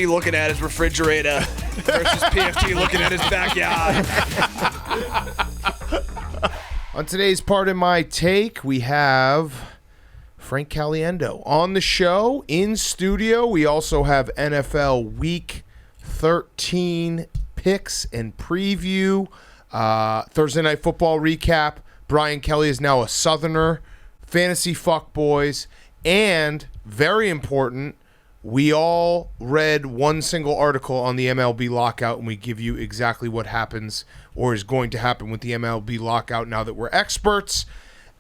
PFT looking at his refrigerator versus PFT looking at his backyard. On today's Part of My Take, we have Frank Caliendo on the show, in studio. We also have NFL Week 13 picks and preview. Thursday Night Football recap. Brian Kelly is now a Southerner. Fantasy fuckboys. And, very important, we all read one single article on the MLB lockout, and we give you exactly what happens or is going to happen with the MLB lockout now that we're experts.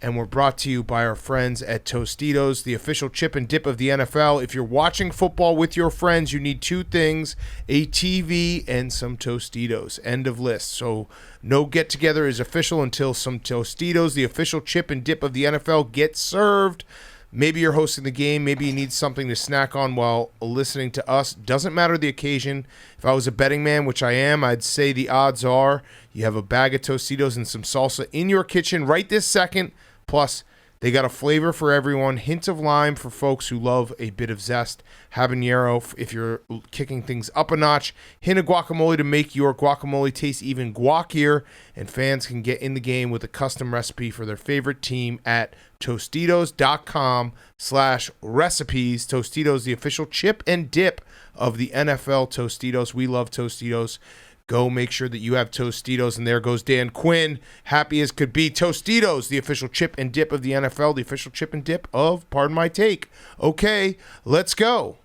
And we're brought to you by our friends at Tostitos, the official chip and dip of the NFL. If you're watching football with your friends, you need two things, a TV and some Tostitos. End of list. So no get-together is official until some Tostitos, the official chip and dip of the NFL, get served. Maybe you're hosting the game. Maybe you need something to snack on while listening to us. Doesn't matter the occasion. If I was a betting man, which I am, I'd say the odds are you have a bag of Tostitos and some salsa in your kitchen right this second. Plus, they got a flavor for everyone. Hint of lime for folks who love a bit of zest. Habanero if you're kicking things up a notch. Hint of guacamole to make your guacamole taste even guacier. And fans can get in the game with a custom recipe for their favorite team at Tostitos.com/recipes. Tostitos, the official chip and dip of the NFL. Tostitos. We love Tostitos. Go make sure that you have Tostitos. And there goes Dan Quinn, happy as could be. Tostitos, the official chip and dip of the NFL, the official chip and dip of Pardon My Take. Okay, let's go.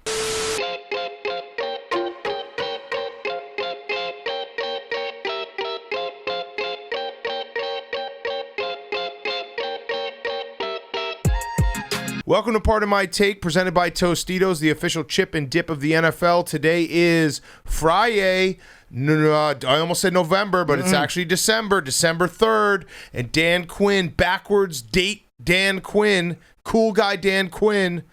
Welcome to Part of My Take, presented by Tostitos, the official chip and dip of the NFL. Today is Friday. I almost said November, but it's actually December 3rd. And Dan Quinn, backwards date Dan Quinn, cool guy Dan Quinn,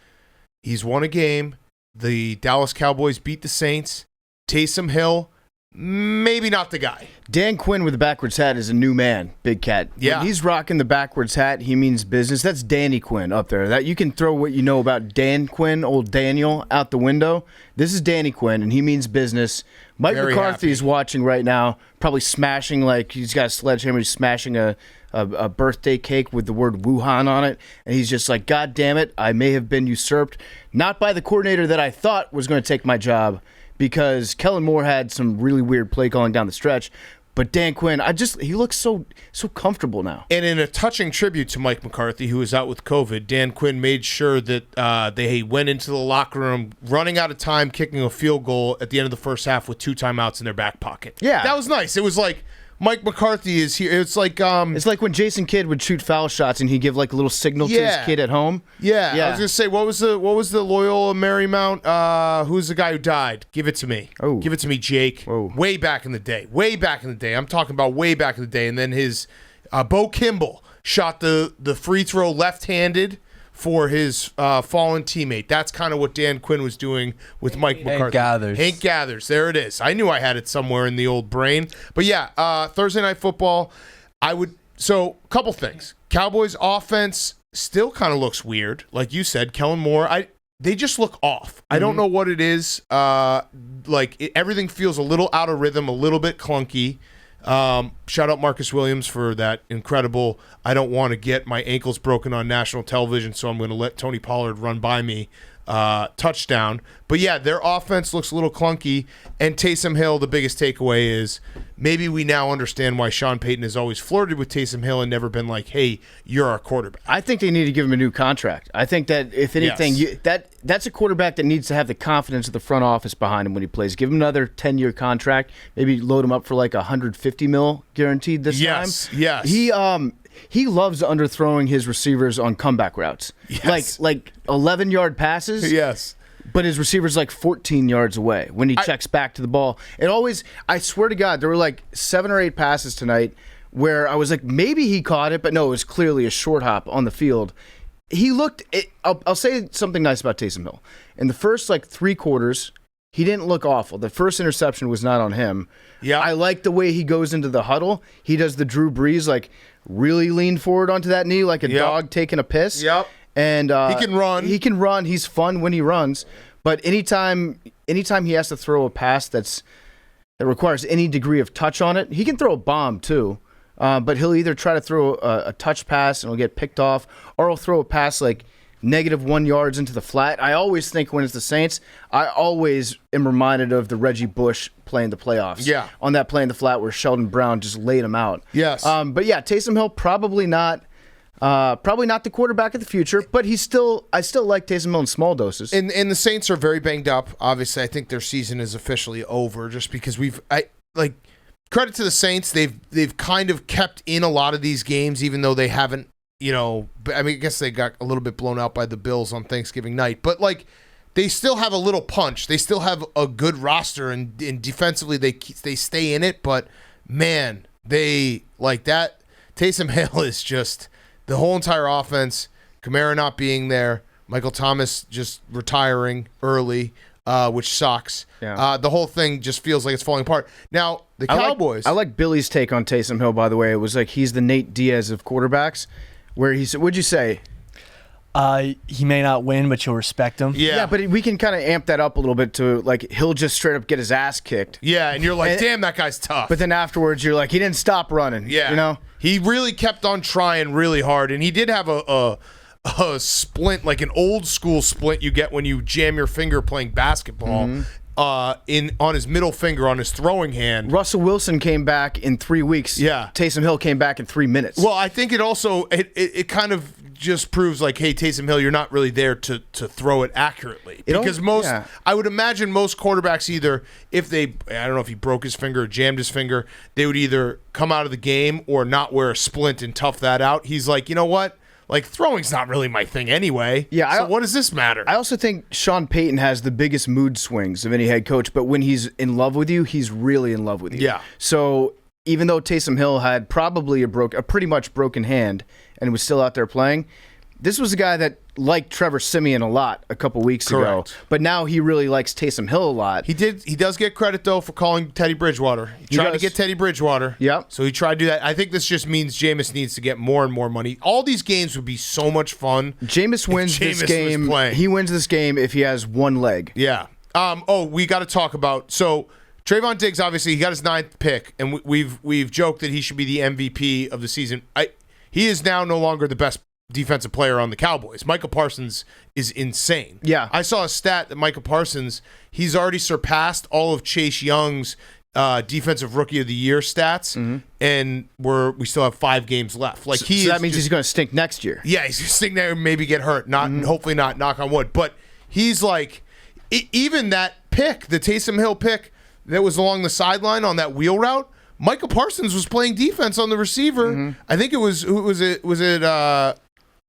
he's won a game. The Dallas Cowboys beat the Saints. Taysom Hill, maybe not the guy. Dan Quinn with the backwards hat is a new man, Big Cat. Yeah. When he's rocking the backwards hat, he means business. That's Danny Quinn up there. That you can throw what you know about Dan Quinn, old Daniel, out the window. This is Danny Quinn, and he means business. Mike Very McCarthy happy. is watching right now, probably smashing, like he's got a sledgehammer, he's smashing a birthday cake with the word Wuhan on it, and he's just like, God damn it, I may have been usurped, not by the coordinator that I thought was going to take my job, because Kellen Moore had some really weird play calling down the stretch. But Dan Quinn, he looks so comfortable now. And in a touching tribute to Mike McCarthy, who was out with COVID, Dan Quinn made sure that they went into the locker room running out of time, kicking a field goal at the end of the first half with 2 timeouts in their back pocket. Yeah. That was nice. It was like Mike McCarthy is here. It's like it's like when Jason Kidd would shoot foul shots and he'd give like a little signal to his kid at home. Yeah. I was gonna say, what was the Loyola Marymount? Who's the guy who died? Give it to me. Oh. Give it to me, Jake. Oh. Way back in the day. I'm talking about way back in the day. And then his Bo Kimball shot the free throw left-handed for his fallen teammate. That's kind of what Dan Quinn was doing with Mike McCarthy. Hank Gathers. There it is. I knew I had it somewhere in the old brain. But yeah, Thursday Night Football, so a couple things. Cowboys offense still kind of looks weird. Like you said, Kellen Moore, they just look off. I don't know what it is. Everything feels a little out of rhythm, a little bit clunky. Shout out Marcus Williams for that incredible, I don't want to get my ankles broken on national television, so I'm going to let Tony Pollard run by me touchdown. But yeah, their offense looks a little clunky. And Taysom Hill, the biggest takeaway is maybe we now understand why Sean Payton has always flirted with Taysom Hill and never been like, hey, you're our quarterback. I think they need to give him a new contract. I think that, if anything, that's a quarterback that needs to have the confidence of the front office behind him when he plays. Give him another 10-year contract. Maybe load him up for like $150 million guaranteed this time. Yes. He loves underthrowing his receivers on comeback routes. Yes. Like 11-yard passes. Yes. But his receiver's like 14 yards away when he checks back to the ball. It always, I swear to God, there were like 7 or 8 passes tonight where I was like, maybe he caught it, but no, it was clearly a short hop on the field. He looked, I'll say something nice about Taysom Hill. In the first like 3 quarters, he didn't look awful. The first interception was not on him. Yeah. I like the way he goes into the huddle. He does the Drew Brees, like really lean forward onto that knee like a dog taking a piss. Yep. And he can run. He can run. He's fun when he runs. But anytime anytime he has to throw a pass that requires any degree of touch on it, he can throw a bomb too. But he'll either try to throw a touch pass and it'll get picked off, or he'll throw a pass like -1 yards into the flat. I always think when it's the Saints, I always am reminded of the Reggie Bush play in the playoffs. Yeah. On that play in the flat where Sheldon Brown just laid him out. Yes. But yeah, Taysom Hill probably not the quarterback of the future, but I still like Taysom Hill in small doses. And the Saints are very banged up. Obviously, I think their season is officially over just because credit to the Saints. They've kind of kept in a lot of these games, even though they haven't, I guess they got a little bit blown out by the Bills on Thanksgiving night. But, they still have a little punch. They still have a good roster, and defensively they stay in it. But, man, they like that. Taysom Hill is just the whole entire offense, Kamara not being there, Michael Thomas just retiring early, which sucks. Yeah. The whole thing just feels like it's falling apart. Now, the Cowboys. I like Billy's take on Taysom Hill, by the way. It was like he's the Nate Diaz of quarterbacks, where he said, what'd you say? He may not win, but you'll respect him. Yeah, but we can kind of amp that up a little bit to, he'll just straight up get his ass kicked. Yeah, and you're like, damn, that guy's tough. But then afterwards, you're like, he didn't stop running. Yeah. He really kept on trying really hard, and he did have a splint, like an old school splint you get when you jam your finger playing basketball. On his middle finger on his throwing hand. Russell Wilson came back in 3 weeks. Yeah. Taysom Hill came back in 3 minutes. Well, I think it also it kind of just proves like, hey, Taysom Hill, you're not really there to throw it accurately. Because I would imagine most quarterbacks either, if I don't know if he broke his finger or jammed his finger, they would either come out of the game or not wear a splint and tough that out. He's like, you know what? Like, throwing's not really my thing anyway. Yeah. So what does this matter? I also think Sean Payton has the biggest mood swings of any head coach, but when he's in love with you, he's really in love with you. Yeah. So even though Taysom Hill had probably a pretty much broken hand and was still out there playing, this was a guy that liked Trevor Siemian a lot a couple weeks ago. But now he really likes Taysom Hill a lot. He does get credit, though, for calling Teddy Bridgewater. He tried to get Teddy Bridgewater. Yep. So he tried to do that. I think this just means Jameis needs to get more and more money. All these games would be so much fun. Jameis wins this game. He wins this game if he has one leg. Yeah. We got to talk about... So Trayvon Diggs, obviously, he got his 9th pick, and we've joked that he should be the MVP of the season. He is now no longer the best defensive player on the Cowboys. Michael Parsons is insane. Yeah. I saw a stat that Michael Parsons, he's already surpassed all of Chase Young's defensive rookie of the year stats, and we still have 5 games left. Like, so that means he's going to stink next year. Yeah, he's going to stink there and maybe get hurt. Hopefully not, knock on wood. But he's like, even that pick, the Taysom Hill pick that was along the sideline on that wheel route, Michael Parsons was playing defense on the receiver. I think it was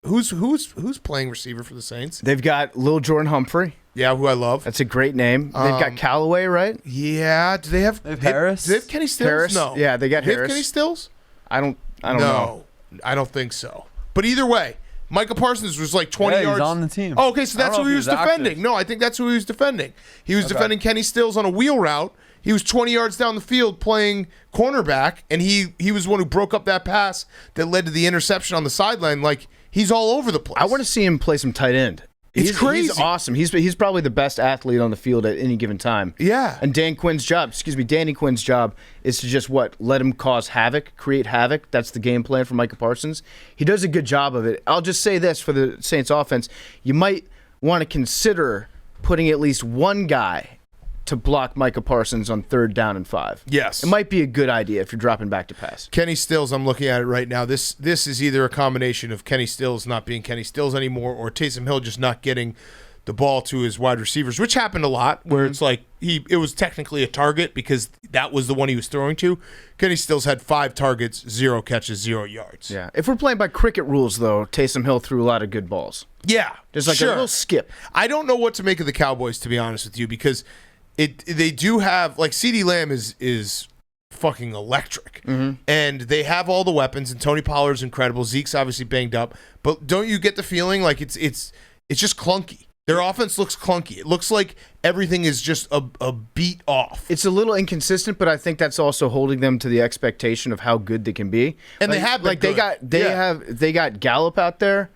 who's playing receiver for the Saints? They've got Lil Jordan Humphrey. Yeah, who I love. That's a great name. They've got Callaway, right? Yeah. Do they have Harris? Do they have Kenny Stills? Harris? No. Yeah, they got do they Harris. have Kenny Stills? I don't know. I don't think so. But either way, Michael Parsons was like 20 yards. He's on the team. Oh, okay, so that's who he was defending. Active. No, I think that's who he was defending. He was defending Kenny Stills on a wheel route. He was 20 yards down the field playing cornerback, and he was the one who broke up that pass that led to the interception on the sideline. Like, he's all over the place. I want to see him play some tight end. It's crazy. He's awesome. He's probably the best athlete on the field at any given time. Yeah. And Danny Quinn's job is to just let him cause havoc, create havoc. That's the game plan for Michael Parsons. He does a good job of it. I'll just say this for the Saints offense. You might want to consider putting at least one guy to block Michael Parsons on 3rd down and 5. Yes. It might be a good idea if you're dropping back to pass. Kenny Stills, I'm looking at it right now. This is either a combination of Kenny Stills not being Kenny Stills anymore or Taysom Hill just not getting the ball to his wide receivers, which happened a lot, where it's like it was technically a target because that was the one he was throwing to. Kenny Stills had 5 targets, 0 catches, 0 yards. Yeah. If we're playing by cricket rules, though, Taysom Hill threw a lot of good balls. Yeah. There's like a little skip. I don't know what to make of the Cowboys, to be honest with you, because they do have, like, CeeDee Lamb is fucking electric. And they have all the weapons, and Tony Pollard's incredible. Zeke's obviously banged up. But don't you get the feeling like it's just clunky? Their offense looks clunky. It looks like everything is just a beat off. It's a little inconsistent, but I think that's also holding them to the expectation of how good they can be. And they have been good. They got Gallup out there.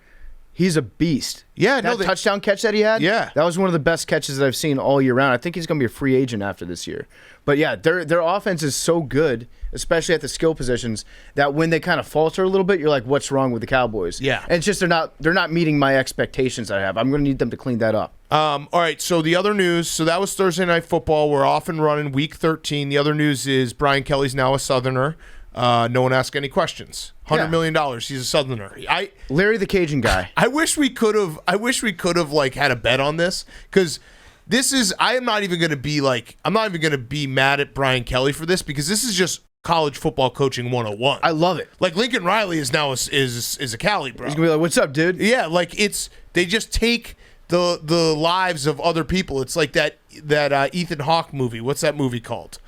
He's a beast. Yeah, that touchdown catch that he had. Yeah, that was one of the best catches that I've seen all year round. I think he's going to be a free agent after this year. But yeah, their offense is so good, especially at the skill positions, that when they kind of falter a little bit, you're like, what's wrong with the Cowboys? Yeah, and it's just they're not meeting my expectations I have. I'm going to need them to clean that up. All right, so the other news, so that was Thursday Night Football. We're off and running week 13. The other news is Brian Kelly's now a Southerner. No one asked any questions. $100 million. He's a Southerner. Larry the Cajun guy. I wish we could have like had a bet on this, because this is, I'm not even going to be mad at Brian Kelly for this, because this is just college football coaching 101. I love it. Like, Lincoln Riley is now is a Cali bro. He's gonna be like, "What's up, dude?" Yeah, like they just take the lives of other people. It's like that Ethan Hawke movie. What's that movie called?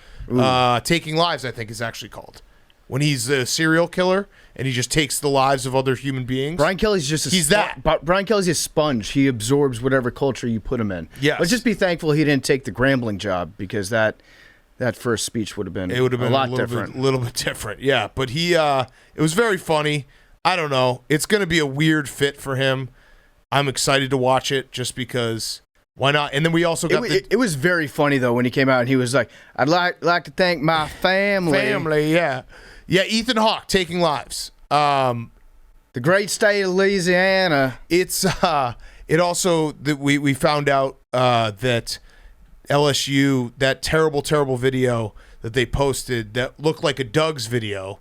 Taking Lives, I think is actually called. When he's a serial killer and he just takes the lives of other human beings. Brian Kelly's just Brian Kelly's a sponge. He absorbs whatever culture you put him in. Yes. Let's just be thankful he didn't take the Grambling job, because that first speech would have been a lot different. A little bit different, yeah. But it was very funny. I don't know. It's going to be a weird fit for him. I'm excited to watch it just because. Why not? And then we also got it was very funny though when he came out and he was like, "I'd like to thank my family." Family, yeah. Yeah, Ethan Hawke, Taking Lives. The great state of Louisiana. It's it also that we found out that LSU, that terrible video that they posted that looked like a Doug's video,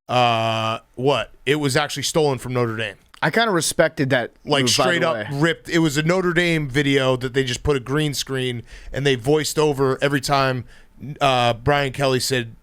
it was actually stolen from Notre Dame. I kind of respected that. Like, straight up ripped. It was a Notre Dame video that they just put a green screen and they voiced over every time Brian Kelly said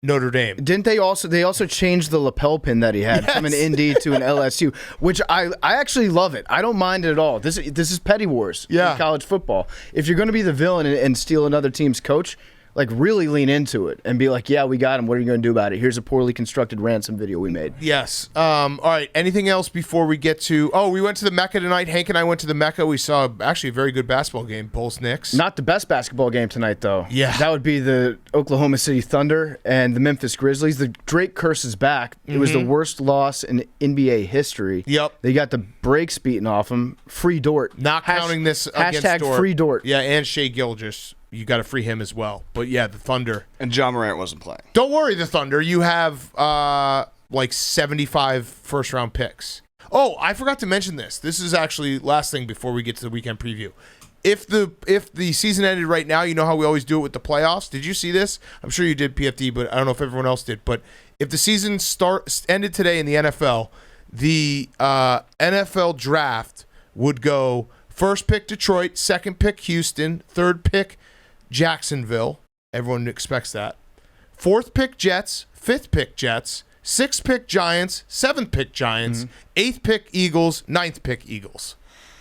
Notre Dame. Didn't they also changed the lapel pin that he had from an ND to an LSU, which I actually love it. I don't mind it at all. This is petty wars in college football. If you're going to be the villain and steal another team's coach, like, really lean into it and be like, yeah, we got him. What are you going to do about it? Here's a poorly constructed ransom video we made. Yes. All right. Anything else before we get to... Oh, we went to the Mecca tonight. Hank and I went to the Mecca. We saw actually a very good basketball game. Bulls-Knicks. Not the best basketball game tonight, though. Yeah. That would be the Oklahoma City Thunder and the Memphis Grizzlies. The Drake curse is back. It was the worst loss in NBA history. Yep. They got the brakes beaten off them. Free Dort. Not counting this against Dort. Free Dort. Yeah, and Shea Gilgeous. You got to free him as well. But yeah, the Thunder. And John Morant wasn't playing. Don't worry, the Thunder. You have like 75 first-round picks. Oh, I forgot to mention this. This is actually last thing before we get to the weekend preview. If the season ended right now, you know how we always do it with the playoffs? Did you see this? I'm sure you did, PFD, but I don't know if everyone else did. But if the season ended today in the NFL, the NFL draft would go first pick Detroit, second pick Houston, third pick Jacksonville. Everyone expects that. Fourth pick Jets, fifth pick Jets, sixth pick Giants, seventh pick Giants, eighth pick Eagles, ninth pick Eagles.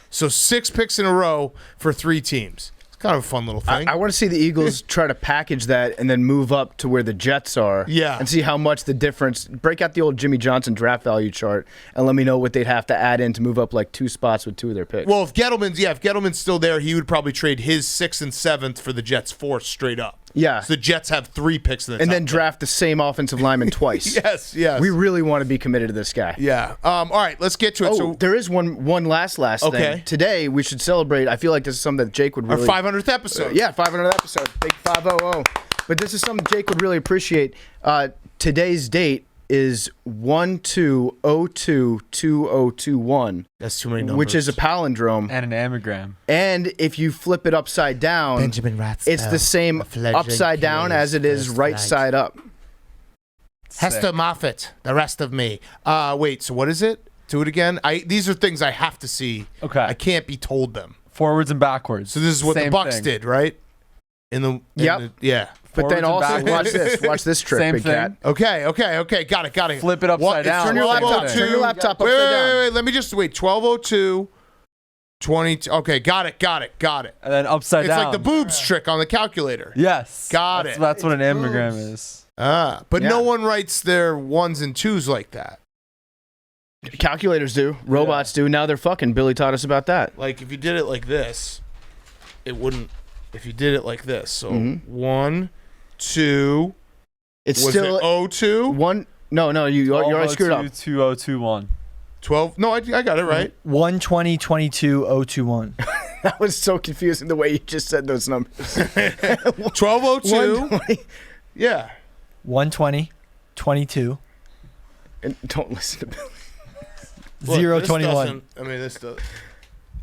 So 6 picks in a row for 3 teams. It's kind of a fun little thing. I want to see the Eagles try to package that and then move up to where the Jets are. Yeah. And see how much the difference. Break out the old Jimmy Johnson draft value chart and let me know what they'd have to add in to move up like 2 spots with 2 of their picks. Well, if Gettleman's still there, he would probably trade his 6th and 7th for the Jets' 4th straight up. Yeah. So the Jets have 3 picks in the and top then draft the same offensive lineman twice. Yes. We really want to be committed to this guy. Yeah. All right, let's get to it. Oh, So there is one last thing. Today we should celebrate. I feel like this is something that Jake would really... Our 500th episode. Yeah, 500th episode. Big 500. But this is something Jake would really appreciate. Today's date is 12/02/2021. That's too many numbers. Which is a palindrome. And an anagram. And if you flip it upside down, Benjamin Rathspell, it's the same upside down as it is right side up. Hester Moffat, the rest of me. Wait, so what is it? Do it again. These are things I have to see. Okay. I can't be told them. Forwards and backwards. So this is what the Bucks did, right? Yeah. But then also watch this trick, Same Big thing. Cat. Okay. Got it. Flip it upside down. Turn your laptop upside down. Wait. Let me just wait. 12:02. 20. Okay, got it. And then upside down. It's like the boobs trick on the calculator. Yes. Got it. That's what an anagram is. But no one writes their 1s and 2s like that. Calculators do. Robots do. Now they're fucking. Billy taught us about that. Like, if you did it like this, it wouldn't. If you did it like this, so 1, 2. It's was still it 02? 1. No, you already screwed up. 2021. 12. No, I got it right. 120-22-021. That was so confusing the way you just said those numbers. 1202. 120. Yeah. 120-22. And don't listen to Billy. Look, 021. This does.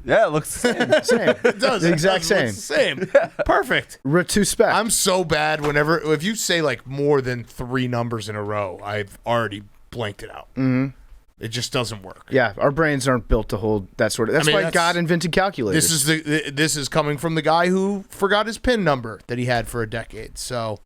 Yeah, it looks the same. Same. It does. The exact same. It's the same. Perfect. Retrospect. I'm so bad if you say like more than 3 numbers in a row, I've already blanked it out. Mm-hmm. It just doesn't work. Yeah, our brains aren't built to hold that sort of. That's why God invented calculators. This is coming from the guy who forgot his PIN number that he had for a decade. So,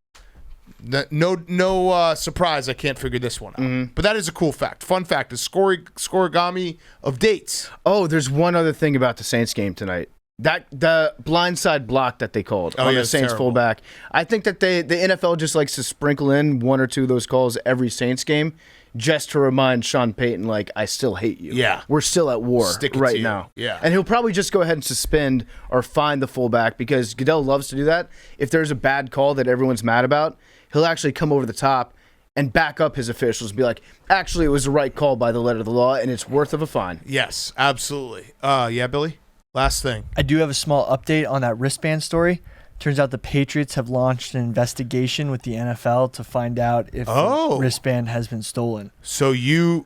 no surprise. I can't figure this one out. Mm-hmm. But that is a cool fact. Fun fact is scoregami of dates. Oh, there's one other thing about the Saints game tonight. That the blindside block that they called on the Saints fullback. I think that the NFL just likes to sprinkle in 1 or 2 of those calls every Saints game, just to remind Sean Payton, like, I still hate you. Yeah. We're still at war right now. Yeah. And he'll probably just go ahead and suspend or fine the fullback because Goodell loves to do that. If there's a bad call that everyone's mad about, he'll actually come over the top and back up his officials and be like, actually, it was the right call by the letter of the law, and it's worth of a fine. Yes, absolutely. Yeah, Billy? Last thing. I do have a small update on that wristband story. Turns out the Patriots have launched an investigation with the NFL to find out if the wristband has been stolen. So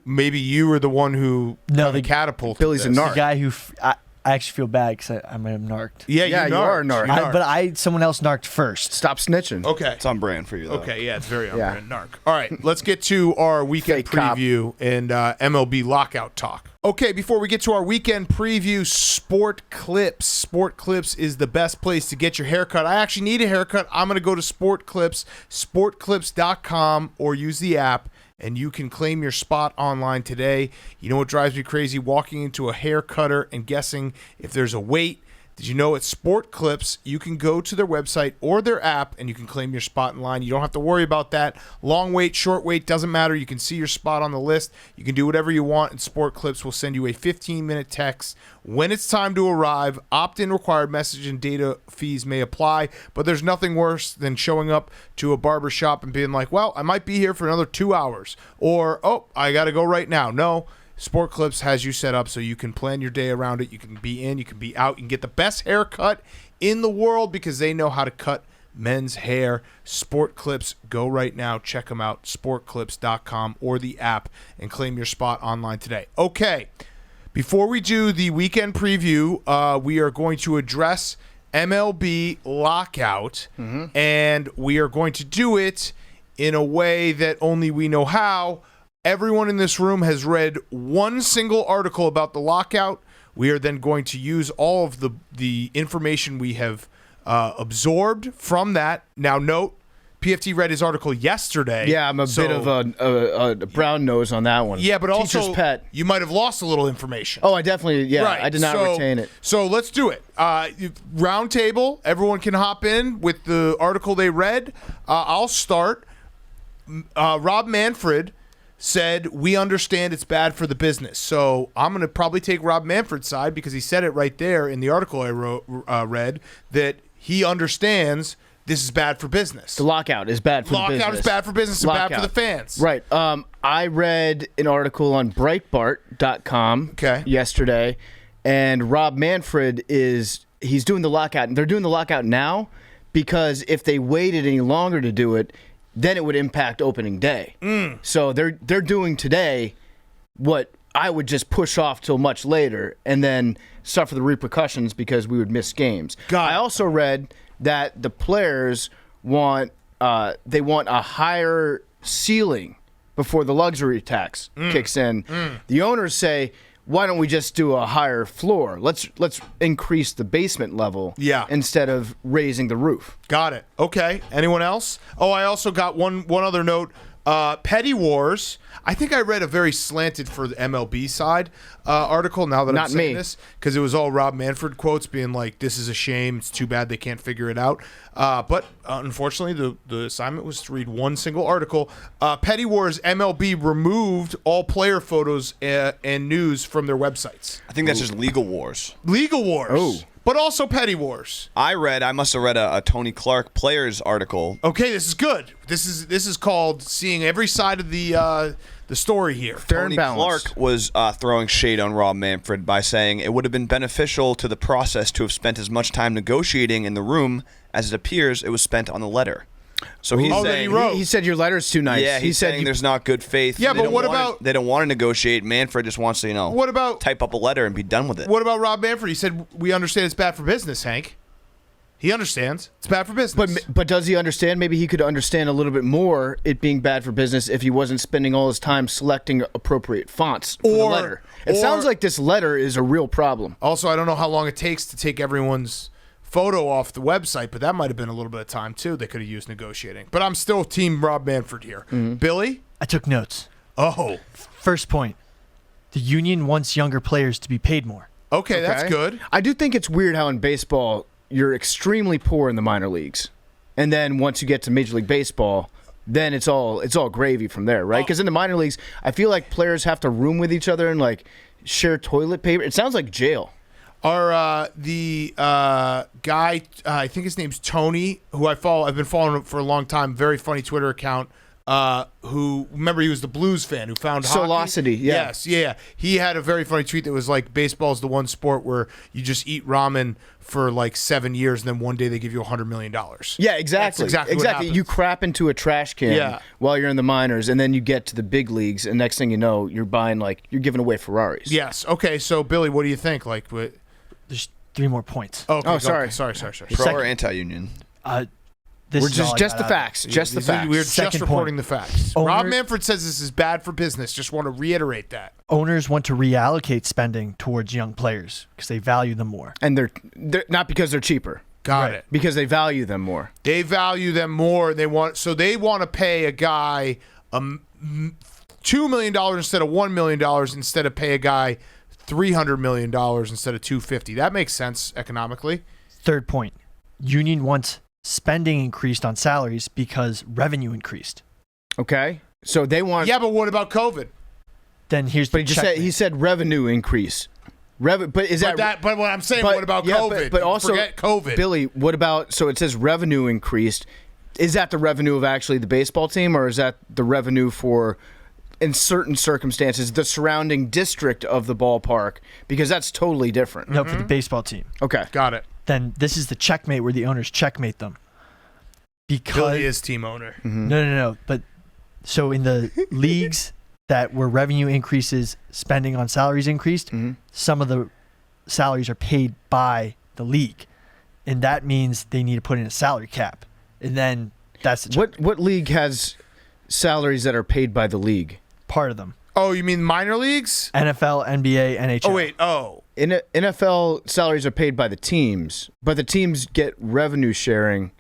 maybe you were the one who catapulted Billy's this. a narc. The guy who I actually feel bad because I might have narked. Yeah, you are a narc. But someone else narked first. Stop snitching. Okay. It's on brand for you, though. Okay, yeah, it's very on brand. Narc. All right, let's get to our weekend preview and MLB lockout talk. Okay, before we get to our weekend preview, Sport Clips. Sport Clips is the best place to get your haircut. I actually need a haircut. I'm going to go to Sport Clips, sportclips.com, or use the app, and you can claim your spot online today. You know what drives me crazy? Walking into a hair cutter and guessing if there's a wait. Did you know at Sport Clips, you can go to their website or their app and you can claim your spot in line. You don't have to worry about that. Long wait, short wait, doesn't matter. You can see your spot on the list. You can do whatever you want, and Sport Clips will send you a 15-minute text when it's time to arrive. Opt-in required, message and data fees may apply, but there's nothing worse than showing up to a barber shop and being like, well, I might be here for another 2 hours, or, oh, I got to go right now. No. Sport Clips has you set up so you can plan your day around it. You can be in, you can be out, you can get the best haircut in the world because they know how to cut men's hair. Sport Clips, go right now. Check them out, sportclips.com or the app, and claim your spot online today. Okay, before we do the weekend preview, we are going to address MLB lockout, and we are going to do it in a way that only we know how. Everyone in this room has read one single article about the lockout. We are then going to use all of the information we have absorbed from that. Now, note, PFT read his article yesterday. Yeah, I'm a bit of a brown nose on that one. Yeah, but Teacher's also pet. You might have lost a little information. Oh, I definitely, Right. I did not retain it. So let's do it. Round table, everyone can hop in with the article they read. I'll start. Rob Manfred said, we understand it's bad for the business. So I'm going to probably take Rob Manfred's side because he said it right there in the article I read that he understands this is bad for business. The lockout is bad for the business. Lockout is bad for business and bad for the fans. Right. I read an article on Breitbart.com yesterday, and Rob Manfred he's doing the lockout. And they're doing the lockout now because if they waited any longer to do it, then it would impact opening day. So they're doing today what I would just push off till much later and then suffer the repercussions because we would miss games. I also read that the players want a higher ceiling before the luxury tax kicks in. The owners say, why don't we just do a higher floor? Let's increase the basement level instead of raising the roof. Got it. Okay. Anyone else? Oh, I also got one other note. Petty Wars. I think I read a very slanted for the MLB side article now that I'm saying this because it was all Rob Manfred quotes being like, this is a shame. It's too bad they can't figure it out. But unfortunately, the assignment was to read one single article. Petty Wars, MLB removed all player photos and news from their websites. I think that's just legal wars. Legal Wars. Oh. but also petty wars. I must have read a Tony Clark players article. Okay, this is good. This is called seeing every side of the story here. Tony Clark was throwing shade on Rob Manfred by saying it would have been beneficial to the process to have spent as much time negotiating in the room as it appears it was spent on the letter. So he's saying he said your letter's too nice. Yeah, he's saying there's not good faith. Yeah, but what about they don't want to negotiate? Manfred just wants to, what about type up a letter and be done with it. What about Rob Manfred? He said we understand it's bad for business, Hank. He understands it's bad for business. But does he understand? Maybe he could understand a little bit more it being bad for business if he wasn't spending all his time selecting appropriate fonts for the letter. It sounds like this letter is a real problem. Also, I don't know how long it takes to take everyone's photo off the website, but that might have been a little bit of time too they could have used negotiating. But I'm still team Rob Manfred here. Billy? I took notes. Oh. First point. The union wants younger players to be paid more. Okay, that's good. I do think it's weird how in baseball you're extremely poor in the minor leagues. And then once you get to Major League Baseball, then it's all gravy from there, right? Because in the minor leagues, I feel like players have to room with each other and like share toilet paper. It sounds like jail. The guy, I think his name's Tony, who I've been following for a long time, very funny Twitter account, who, remember, he was the Blues fan who found hockey. Solocity, yeah. Yes, yeah. He had a very funny tweet that was like, baseball's the one sport where you just eat ramen for like 7 years and then one day they give you $100 million. Yeah, exactly. That's exactly what happens. You crap into a trash can while you're in the minors, and then you get to the big leagues, and next thing you know, you're giving away Ferraris. Yes. Okay, so Billy, what do you think? Like, what? There's 3 more points. Okay, oh, sorry. Sorry. Pro or anti-union? We're just the facts. Just the facts. We're Second just reporting the facts. Owner, Rob Manfred says this is bad for business. Just want to reiterate that. Owners want to reallocate spending towards young players because they value them more. And they're not because they're cheaper. Got it. Because they value them more. They value them more. They want to pay a guy $2 million instead of $1 million instead of pay a guy $300 million instead of $250. That makes sense economically. Third point. Union wants spending increased on salaries because revenue increased. Okay. So they want. Yeah, but what about COVID? Then here's the he said revenue increase. But what I'm saying, what about COVID? But also forget COVID. Billy, what about, so it says revenue increased. Is that the revenue of actually the baseball team, or is that the revenue for, in certain circumstances, the surrounding district of the ballpark? Because that's totally different. No, for the baseball team. Okay. Got it. Then this is the checkmate where the owners checkmate them. Because Billy is team owner. No. But so in the leagues where revenue increases, spending on salaries increased, some of the salaries are paid by the league. And that means they need to put in a salary cap. And then that's the checkmate. What league has salaries that are paid by the league? Part of them. Oh, you mean minor leagues? NFL, NBA, NHL. Oh, wait. Oh. In NFL, salaries are paid by the teams, but the teams get revenue sharing.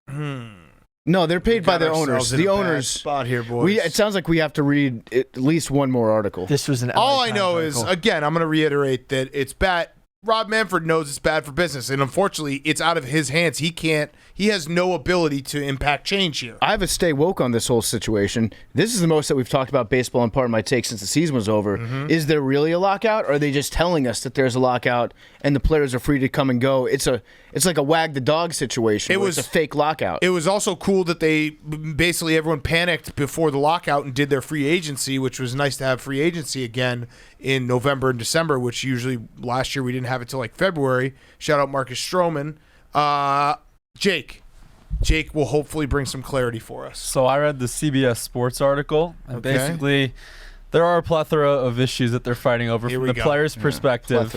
No, they're paid by the owners. The owners. Spot here, boys. It sounds like we have to read at least one more article. This was an. All I know is, again, I'm going to reiterate that it's bad. Rob Manfred knows it's bad for business, and unfortunately, it's out of his hands. He has no ability to impact change here. I have a stay woke on this whole situation. This is the most that we've talked about baseball and part of my take since the season was over. Is there really a lockout, or are they just telling us that there's a lockout and the players are free to come and go? It's like a wag the dog situation. It's a fake lockout. It was also cool that everyone panicked before the lockout and did their free agency, which was nice to have free agency again in November and December, which usually last year we didn't have it till like February. Shout out Marcus Stroman. Jake will hopefully bring some clarity for us. So I read the CBS Sports article, and basically there are a plethora of issues that they're fighting over. From the player's perspective,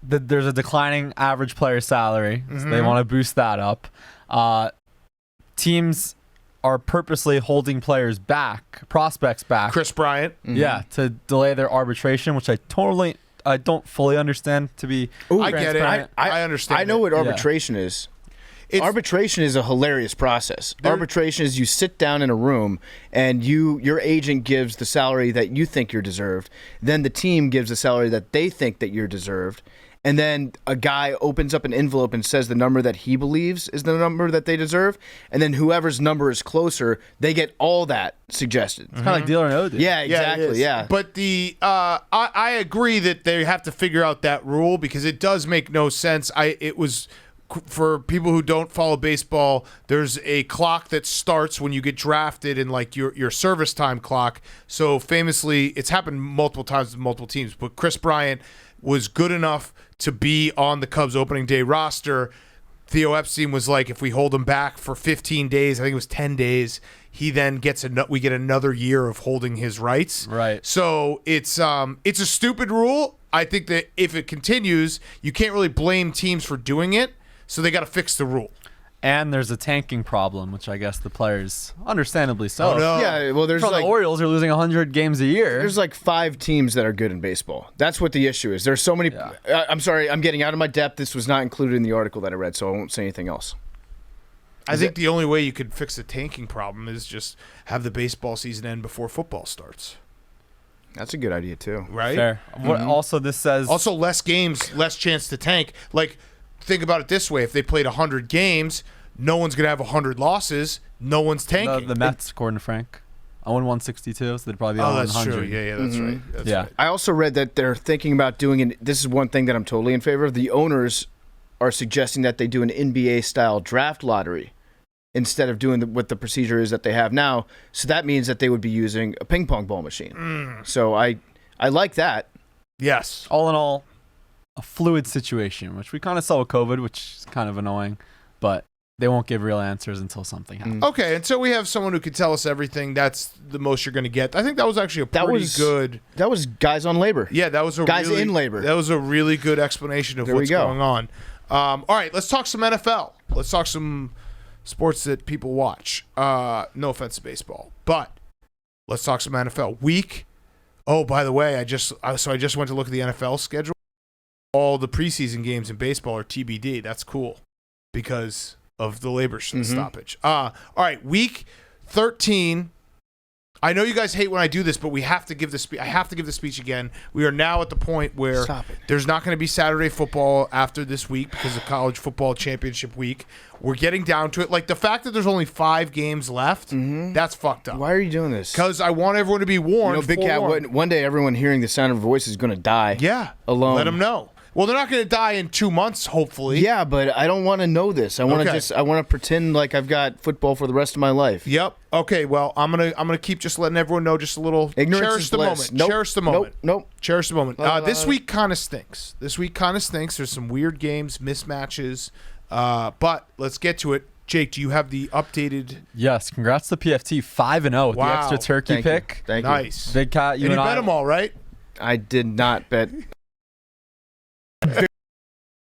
there's a declining average player salary, so they want to boost that up. Teams are purposely holding players back, prospects back. Chris Bryant. To delay their arbitration, which I don't fully understand, to be I get it. I understand. I know what arbitration is. Arbitration is a hilarious process. Arbitration is you sit down in a room and your agent gives the salary that you think you're deserved. Then the team gives the salary that they think that you're deserved. and then a guy opens up an envelope and says the number that he believes is the number that they deserve, and then whoever's number is closer, they get all that suggested. It's kind of like Deal or No Deal. Yeah, exactly. Yeah, But I agree that they have to figure out that rule because it does make no sense. It was for people who don't follow baseball. There's a clock that starts when you get drafted and like your service time clock. So famously, it's happened multiple times with multiple teams. But Chris Bryant was good enough to be on the Cubs opening day roster. Theo Epstein was like, if we hold him back for 15 days, I think it was 10 days, he then we get another year of holding his rights. Right. So it's a stupid rule. I think that if it continues, you can't really blame teams for doing it. So they got to fix the rule. And there's a tanking problem, which I guess the players, understandably so. Oh, no. yeah. Well, there's From like the Orioles are losing 100 games a year. there's like 5 teams that are good in baseball. That's what the issue is. There's so many. Yeah. I'm sorry, I'm getting out of my depth. This was not included in the article that I read, so I won't say anything else. I think the only way you could fix the tanking problem is just have the baseball season end before football starts. That's a good idea too. Right? Fair. What also this says Also, less games, less chance to tank. Like, think about it this way. If they played 100 games, no one's going to have 100 losses. No one's tanking. the Mets, according to Frank, I won 162, so they'd probably be Oh, on that's 100. true. Yeah, that's right. That's Yeah. right. I also read that they're thinking about doing an. This is one thing that I'm totally in favor of. The owners are suggesting that they do an NBA style draft lottery instead of doing what the procedure is that they have now. So that means that they would be using a ping pong ball machine. So I like that. Yes. All in all, a fluid situation, which we kind of saw with COVID, which is kind of annoying, but they won't give real answers until something happens. Okay, until we have someone who can tell us everything, that's the most you're going to get. I think that was actually a pretty good. That was guys on labor. Yeah, that was a Guys really, in labor. That was a really good explanation of There we what's go. going on. All right, let's talk some NFL. Let's talk some sports that people watch. No offense to baseball, but let's talk some NFL. Week. Oh, by the way, I just went to look at the NFL schedule. All the preseason games in baseball are TBD. That's cool because of the labor stoppage. All right, week 13. I know you guys hate when I do this, but we have to give the speech. I have to give the speech again. We are now at the point where Stop it. there's not going to be Saturday football after this week because of college football championship week. We're getting down to it. Like the fact that there's only 5 games left, that's fucked up. Why are you doing this? Because I want everyone to be warned. Big Cat. forewarned. One day, everyone hearing the sound of a voice is going to die. Yeah. Alone. Let them know. Well, they're not going to die in 2 months, hopefully. Yeah, but I don't want to know this. I want to Okay. I want to pretend like I've got football for the rest of my life. Yep. Okay. Well, I'm gonna keep just letting everyone know just a little. Ignorance cherish is the bliss. moment. Nope. Cherish the moment. Nope. Cherish the moment. This week kind of stinks. There's some weird games, mismatches. But let's get to it. Jake, do you have the updated? Yes, congrats to PFT 5-0 with the Wow. extra turkey Thank you. pick. Thank you. Nice. Big Cat, you And and you I bet them all, right? I did not bet. Very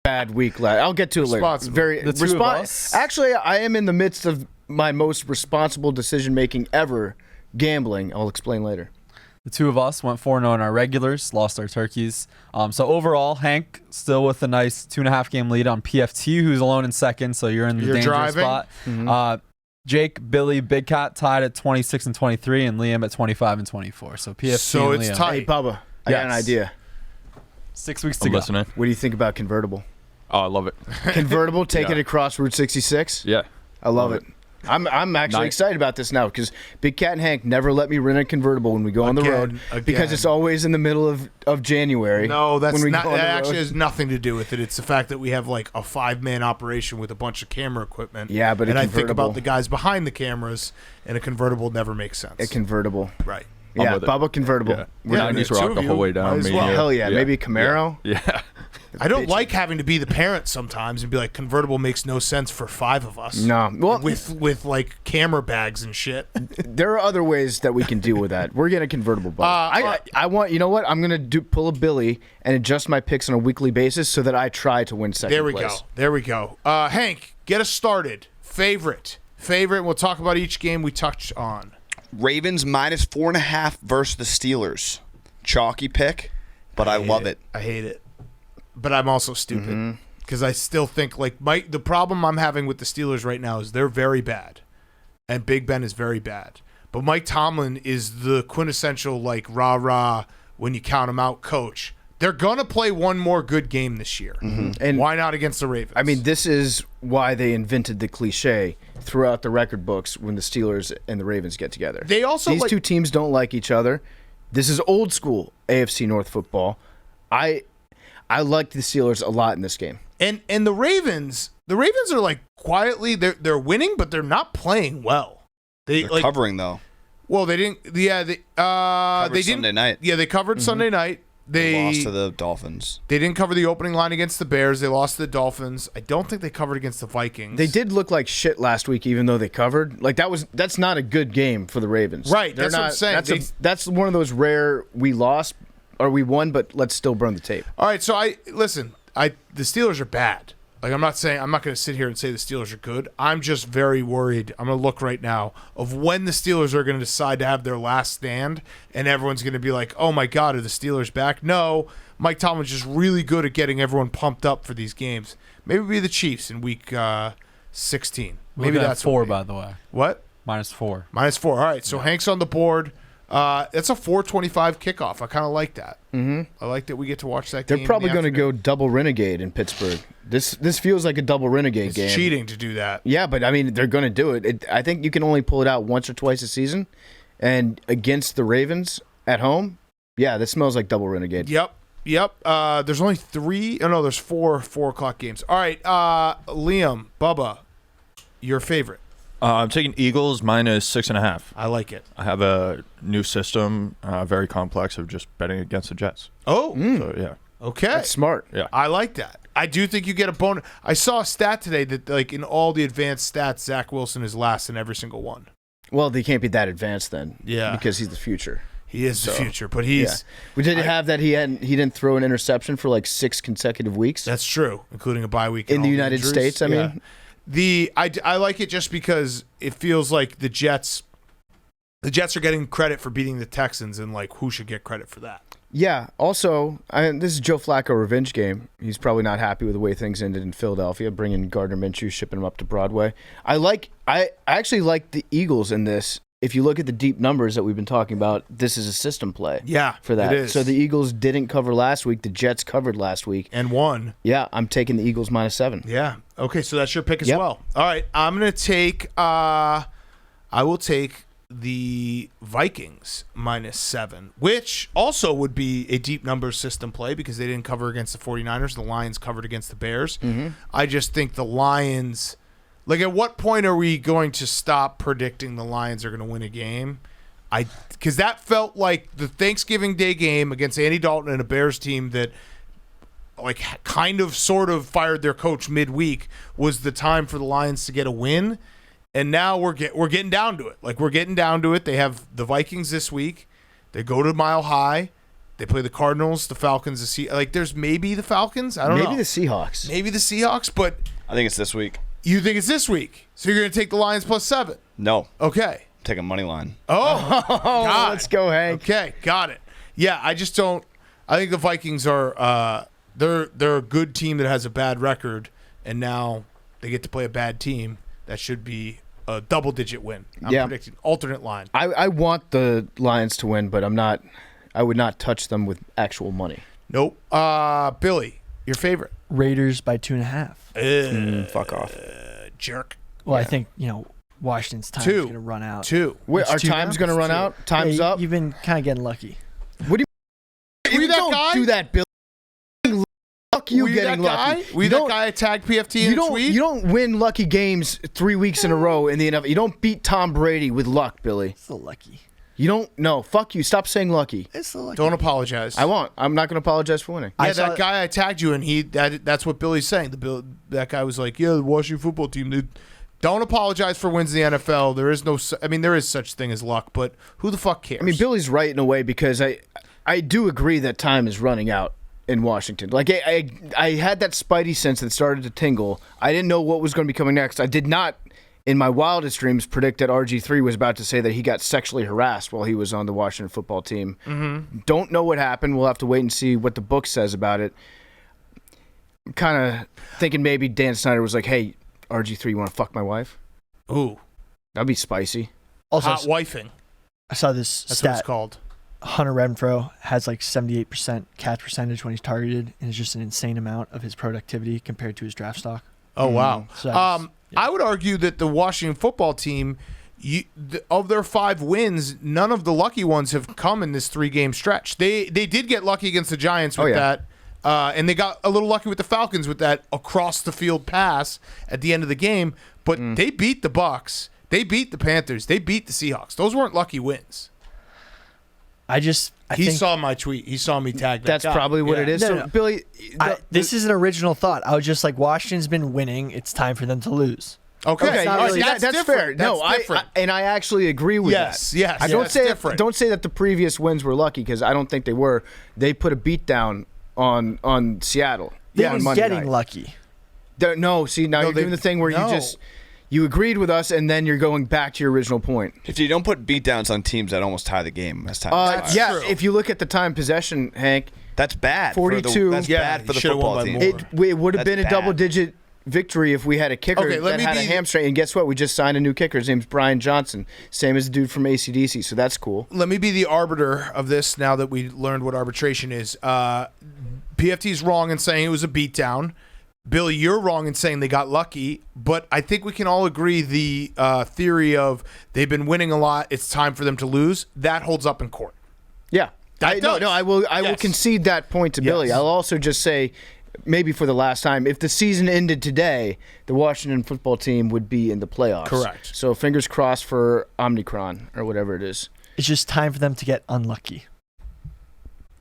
bad week last. I'll get to it later. Responsible. The two of us? Actually, I am in the midst of my most responsible decision making ever, gambling. I'll explain later. The two of us went 4-0 in our regulars, lost our turkeys. So overall, Hank still with a nice 2.5 game lead on PFT, who's alone in second. So you're in the You're dangerous driving? spot. Jake, Billy, Big Cat tied at 26 and 23, and Liam at 25 and 24. So PFT. So and it's Liam. tight. Hey, Bubba, I got an Yes. idea. 6 weeks to I'm go. listening. What do you think about convertible? Oh, I love it. Convertible, take Yeah. it across Route 66. Yeah. I love it. I'm actually Nice. excited about this now because Big Cat and Hank never let me rent a convertible when we go on the road Again. because it's always in the middle of January. No, that's when we not. go on That the actually road. has nothing to do with it. It's the fact that we have like a 5-man operation with a bunch of camera equipment. Yeah, but a and I think convertible- about the guys behind the cameras, and a convertible never makes sense. A convertible. Right. Yeah, with it. Bubba convertible. Yeah. We're Yeah, doing Nineties the it. two rock of the you whole way down. might as me, well. yeah. Hell yeah. Maybe a Camaro. Yeah. I don't like having to be the parent sometimes and be like, convertible makes no sense for 5 of us. No. Well, With like camera bags and shit. there are other ways that we can deal with that. We're getting a convertible, Bubba. I want. You know what? I'm gonna pull a Billy and adjust my picks on a weekly basis so that I try to win second There we place. go. There we go. Hank, get us started. Favorite. We'll talk about each game we touched on. Ravens minus 4.5 versus the Steelers. Chalky pick, but I love it. I hate it. But I'm also stupid because I still think like the problem I'm having with the Steelers right now is they're very bad, and Big Ben is very bad. But Mike Tomlin is the quintessential like rah rah when you count him out coach. they're going to play one more good game this year. And why not against the Ravens? I mean, this is why they invented the cliche throughout the record books when the Steelers and the Ravens get together. They also These two teams don't like each other. This is old school AFC North football. I like the Steelers a lot in this game. And the Ravens are like quietly they're winning, but they're not playing well. They're covering though. Well, they didn't. Yeah, they didn't. Sunday night. Yeah, they covered Sunday night. They lost to the Dolphins. They didn't cover the opening line against the Bears. They lost to the Dolphins. I don't think they covered against the Vikings. They did look like shit last week, even though they covered. Like that's not a good game for the Ravens. Right. That's what I'm saying. That's one of those rare we lost or we won, but let's still burn the tape. All right. So the Steelers are bad. Like I'm not going to sit here and say the Steelers are good. I'm just very worried. I'm going to look right now of when the Steelers are going to decide to have their last stand, and everyone's going to be like, "Oh my God, are the Steelers back?" No, Mike Tomlin's just really good at getting everyone pumped up for these games. Maybe it'll be the Chiefs in Week 16. Maybe that's 4, by the way. What? -4. -4. All right. So Hank's on the board. It's a 4:25 kickoff. I kind of like that. I like that we get to watch that game. They're probably going to go double renegade in Pittsburgh. This feels like a double renegade game. It's cheating to do that. Yeah, but I mean, they're going to do it. I think you can only pull it out once or twice a season. And against the Ravens at home, yeah, this smells like double renegade. Yep. There's only 3. Oh, no, there's 4 4:00 games. All right, Liam, Bubba, your favorite. I'm taking Eagles -6.5. I like it. I have a new system, very complex, of just betting against the Jets. Oh, So, yeah. okay. That's smart. Yeah. I like that. I do think you get a bonus. I saw a stat today that, like, in all the advanced stats, Zach Wilson is last in every single one. Well, they can't be that advanced then. Yeah. Because he's the future. He is the future, but he's. Yeah. We didn't have that. He didn't throw an interception for like 6 consecutive weeks. That's true, including a bye week in and the all United injuries. States. I mean, I like it just because it feels like the Jets are getting credit for beating the Texans, and like who should get credit for that? yeah. Also, this is Joe Flacco revenge game. He's probably not happy with the way things ended in Philadelphia, bringing Gardner Minshew, shipping him up to Broadway. I actually like the Eagles in this. If you look at the deep numbers that we've been talking about, this is a system play. Yeah, for that. it is. So the Eagles didn't cover last week. The Jets covered last week and won. Yeah, I'm taking the Eagles -7. Yeah. Okay, so that's your pick as Yep. well. All right, I'm gonna take. I will take the Vikings -7, which also would be a deep numbers system play because they didn't cover against the 49ers. The Lions covered against the Bears. I just think the Lions. Like, at what point are we going to stop predicting the Lions are going to win a game? Because that felt like the Thanksgiving Day game against Andy Dalton and a Bears team that, like, kind of sort of fired their coach midweek was the time for the Lions to get a win. And now we're getting down to it. Like, we're getting down to it. They have the Vikings this week. They go to Mile High. They play the Cardinals, the Falcons, there's maybe the Falcons. I don't know. Maybe the Seahawks. Maybe the Seahawks, but I think it's this week. you think it's this week. So you're going to take the Lions +7. No. Okay. Take a money line. Oh, God. Let's go, Hank. Okay, got it. Yeah, I just don't. I think the Vikings are. They're a good team that has a bad record, and now they get to play a bad team that should be a double-digit win. I'm predicting alternate line. I want the Lions to win, but I would not touch them with actual money. Nope. Billy, your favorite? Raiders by 2.5. Fuck off. Jerk. Well, I think Washington's time is going to run out. 2. Wait, It's our 2 time's now? going to It's run 2. out? Time's Yeah, up? You've been kind of getting lucky. What do you Were you that don't guy? do that, Bill. Fuck you Were you getting that guy? lucky. Were you that guy I tagged PFT in a tweet? You don't win lucky games 3 weeks in a row in the NFL. You don't beat Tom Brady with luck, Billy. Still lucky. You don't. No, fuck you. Stop saying lucky. It's still lucky. Don't apologize. I won't. I'm not going to apologize for winning. Yeah, I saw- that guy I tagged you, and that's what Billy's saying. That guy was like, yeah, the Washington football team, dude. Don't apologize for wins in the NFL. There is there is such thing as luck, but who the fuck cares? I mean, Billy's right in a way because I do agree that time is running out in Washington. Like I had that spidey sense that started to tingle. I didn't know what was going to be coming next. I did not, in my wildest dreams, predict that RG3 was about to say that he got sexually harassed while he was on the Washington football team. Mm-hmm. Don't know what happened. We'll have to wait and see what the book says about it. I'm kind of thinking maybe Dan Snyder was like, hey, RG3, you want to fuck my wife? Ooh, That'd be spicy. Also, hot wifing. I saw this That's what it's stat. called. Hunter Renfrow has like 78% catch percentage when he's targeted, and it's just an insane amount of his productivity compared to his draft stock. Oh, wow. So I would argue that the Washington football team, of their 5 wins, none of the lucky ones have come in this 3-game stretch. They did get lucky against the Giants with that, and they got a little lucky with the Falcons with that across-the-field pass at the end of the game, but they beat the Bucs. They beat the Panthers. They beat the Seahawks. Those weren't lucky wins. I He think saw my tweet. He saw me tag that That's guy. probably what it is. No, So, no. Billy, this is an original thought. I was just like, Washington's been winning. It's time for them to lose. Okay, Okay, not all right, really- that's different. fair. No, That's different. and I actually agree with Yes, that. yes, I don't that's say different. don't say that the previous wins were lucky because I don't think they were. They put a beat down on Seattle. They on were Monday getting night. lucky. No, see now No, you're doing the thing where no. you agreed with us and then you're going back to your original point. If you don't put beatdowns on teams that almost tie the game, that's time. That's Yeah, true. if you look at the time possession, Hank, That's bad. 42. That's Yeah, bad for you the should've won football by team. more. it would have That's been a bad. double-digit victory if we had a kicker Okay, let that me had a be- hamstring. And guess what? We just signed a new kicker. His name's Brian Johnson, same as the dude from AC/DC. So that's cool. Let me be the arbiter of this now that we learned what arbitration is. PFT's wrong in saying it was a beatdown. Billy, you're wrong in saying they got lucky, but I think we can all agree the theory of they've been winning a lot, it's time for them to lose, that holds up in court. Yeah. That does. I will Yes. concede that point to Billy. Yes. I'll also just say, maybe for the last time, if the season ended today, the Washington football team would be in the playoffs. Correct. So fingers crossed for Omicron or whatever it is. It's just time for them to get unlucky.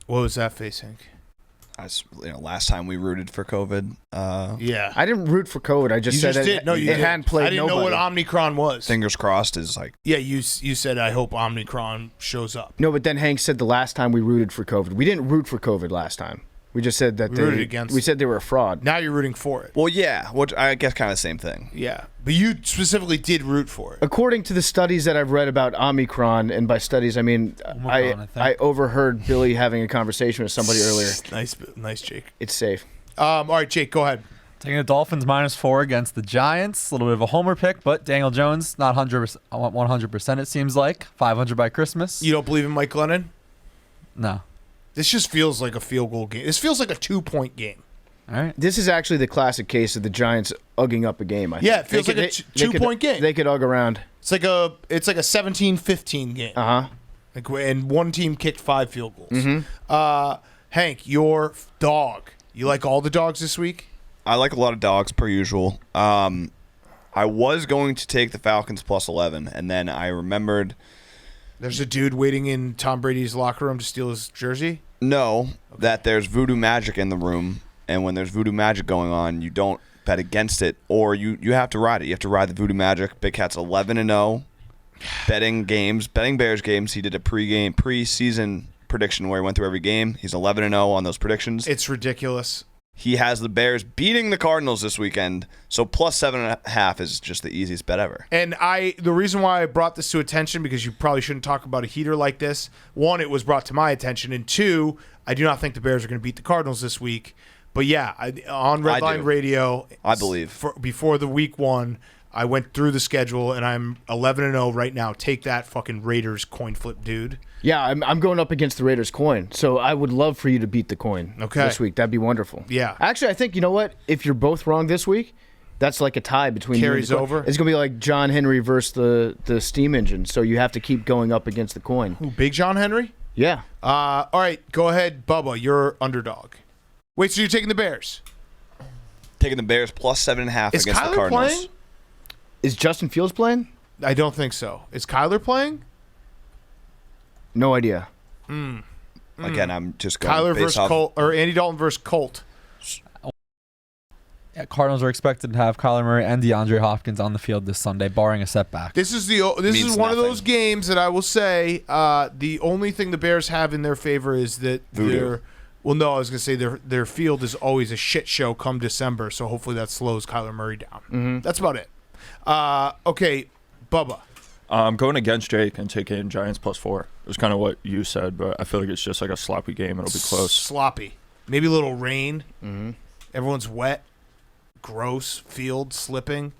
What was that facing? Last time we rooted for COVID, Yeah. I didn't root for COVID. I just You said just that did. No, you it did. hadn't played I didn't know what Omicron was. fingers crossed is like Yeah, you said, I hope Omicron shows up. No, but then Hank said the last time we rooted for COVID. We didn't root for COVID last time. We just said that We rooted against we it. said they were a fraud. Now you're rooting for it. well, yeah, which I guess kind of the same thing. Yeah. But you specifically did root for it. According to the studies that I've read about Omicron, and by studies I mean Omicron, I think. I overheard Billy having a conversation with somebody earlier. Nice, Jake. It's safe. All right, Jake, go ahead. Taking the Dolphins -4 against the Giants. A little bit of a homer pick, but Daniel Jones, not 100%, it seems like. 500 by Christmas. You don't believe in Mike Glennon? No. This just feels like a field goal game. This feels like a 2-point game. All right. This is actually the classic case of the Giants ugging up a game. I Yeah, think. it feels like a two-point game. They could ugg around. It's like a 17-15 game. Uh-huh. Like, and one team kicked 5 field goals. Mm-hmm. Hank, your dog. You like all the dogs this week? I like a lot of dogs per usual. I was going to take the Falcons +11, and then I remembered There's a dude waiting in Tom Brady's locker room to steal his jersey. that there's voodoo magic in the room, and when there's voodoo magic going on, you don't bet against it, or you have to ride it. You have to ride the voodoo magic. Big Cat's 11-0, betting Bears games. He did a preseason prediction where he went through every game. He's 11-0 on those predictions. It's ridiculous. He has the Bears beating the Cardinals this weekend, so +7.5 is just the easiest bet ever. And the reason why I brought this to attention, because you probably shouldn't talk about a heater like this. One, it was brought to my attention, and two, I do not think the Bears are going to beat the Cardinals this week. But yeah, on I Redline do. Radio, I believe. before the week 1, I went through the schedule, and I'm 11-0 right now. Take that, fucking Raiders coin flip, dude. Yeah, I'm going up against the Raiders coin, so I would love for you to beat the coin this week. That'd be wonderful. Yeah. Actually, I think, you know what? If you're both wrong this week, that's like a tie between you and Carries the coin. over? It's going to be like John Henry versus the steam engine, so you have to keep going up against the coin. Who, Big John Henry? Yeah. All right, go ahead, Bubba. You're underdog. Wait, so you're taking the Bears? Taking the Bears +7.5 Is against the Kyler Cardinals. playing? Is Justin Fields playing? I don't think so. Is Kyler playing? No idea. Again, I'm just going Kyler based versus off. Colt, or Andy Dalton versus Colt. Yeah, Cardinals are expected to have Kyler Murray and DeAndre Hopkins on the field this Sunday, barring a setback. This is Means one of nothing. those games that I will say the only thing the Bears have in their favor is that Voodoo. I was gonna say their field is always a shit show come December, so hopefully that slows Kyler Murray down. That's about it. Okay, Bubba. I'm going against Jake and taking Giants +4. It was kind of what you said, but I feel like it's just like a sloppy game. It'll be close. Sloppy. Maybe a little rain. Everyone's wet. Gross. Field slipping.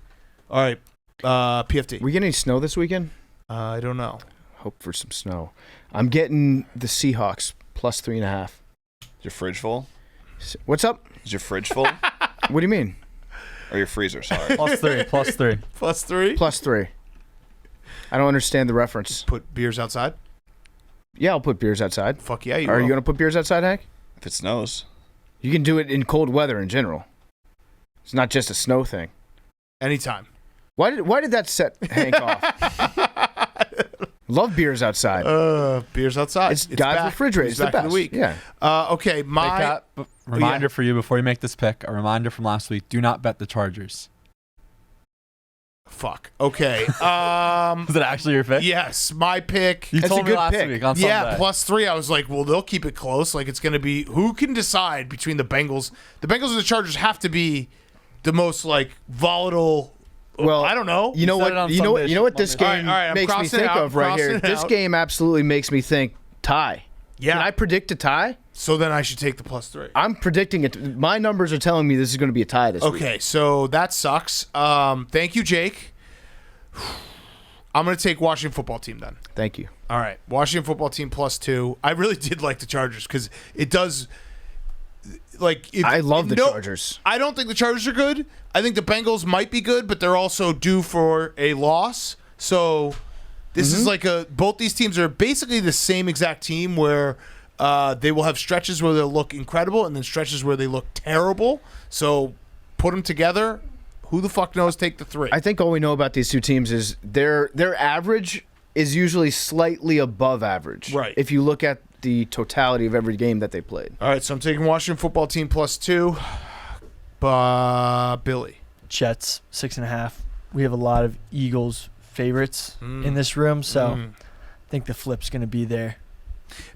All right, PFT. We get any snow this weekend? I don't know. Hope for some snow. I'm getting the Seahawks plus 3.5. Is your fridge full? What's up? Is your fridge full? What do you mean? Or your freezer, sorry. +3. +3. +3. Plus 3. I don't understand the reference. Put beers outside. Yeah, I'll put beers outside. Fuck yeah, you Are will. you going to put beers outside, Hank? If it snows. You can do it in cold weather in general. It's not just a snow thing. Anytime. Why did that set Hank off? Love beers outside. Beers outside. It's God's back. refrigerator. It's the back in best. the week. Yeah. Okay, my... Hey, Kat, reminder for you before you make this pick. A reminder from last week. Do not bet the Chargers. Fuck. Okay. Is it actually your pick? Yes, my pick. You That's told a me good last pick. week on Yeah, Sunday. +3. I was like, well, they'll keep it close. Like, it's going to be... Who can decide between the Bengals? The Bengals and the Chargers have to be the most, like, volatile... Well, I don't know. You know said it what? on You know what? Sunday. You know what this All right, game all right, I'm makes me crossing it think out, of right here. crossing it This out. game absolutely makes me think tie. Yeah. Can I predict a tie? So then I should take the +3. I'm predicting it. My numbers are telling me this is going to be a tie this week. Okay, so that sucks. Thank you, Jake. I'm going to take Washington football team then. Thank you. All right, Washington football team +2. I really did like the Chargers because it does. Like, I love the Chargers. I don't think the Chargers are good. I think the Bengals might be good, but they're also due for a loss. So this is like both these teams are basically the same exact team where they will have stretches where they'll look incredible and then stretches where they look terrible. So put them together. Who the fuck knows? Take the 3. I think all we know about these two teams is their average is usually slightly above average. Right. If you look at the totality of every game that they played. All right, so I'm taking Washington football team +2. Billy. Jets 6.5. We have a lot of Eagles favorites in this room, so I think the flip's going to be there.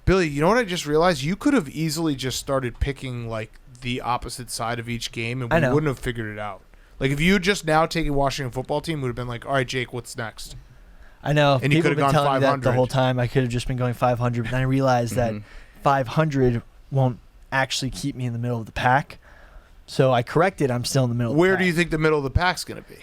Billy, you know what I just realized? You could have easily just started picking like the opposite side of each game, and I we know. wouldn't have figured it out. Like if you had just now taken Washington football team, would have been like, all right, Jake, what's next? I know. And you People could have have been gone telling me that the 500. whole time. I could have just been going 500, but then I realized that 500 won't actually keep me in the middle of the pack. So I corrected. I'm still in the middle. Where of the do you pack. think the middle of the pack's going to be?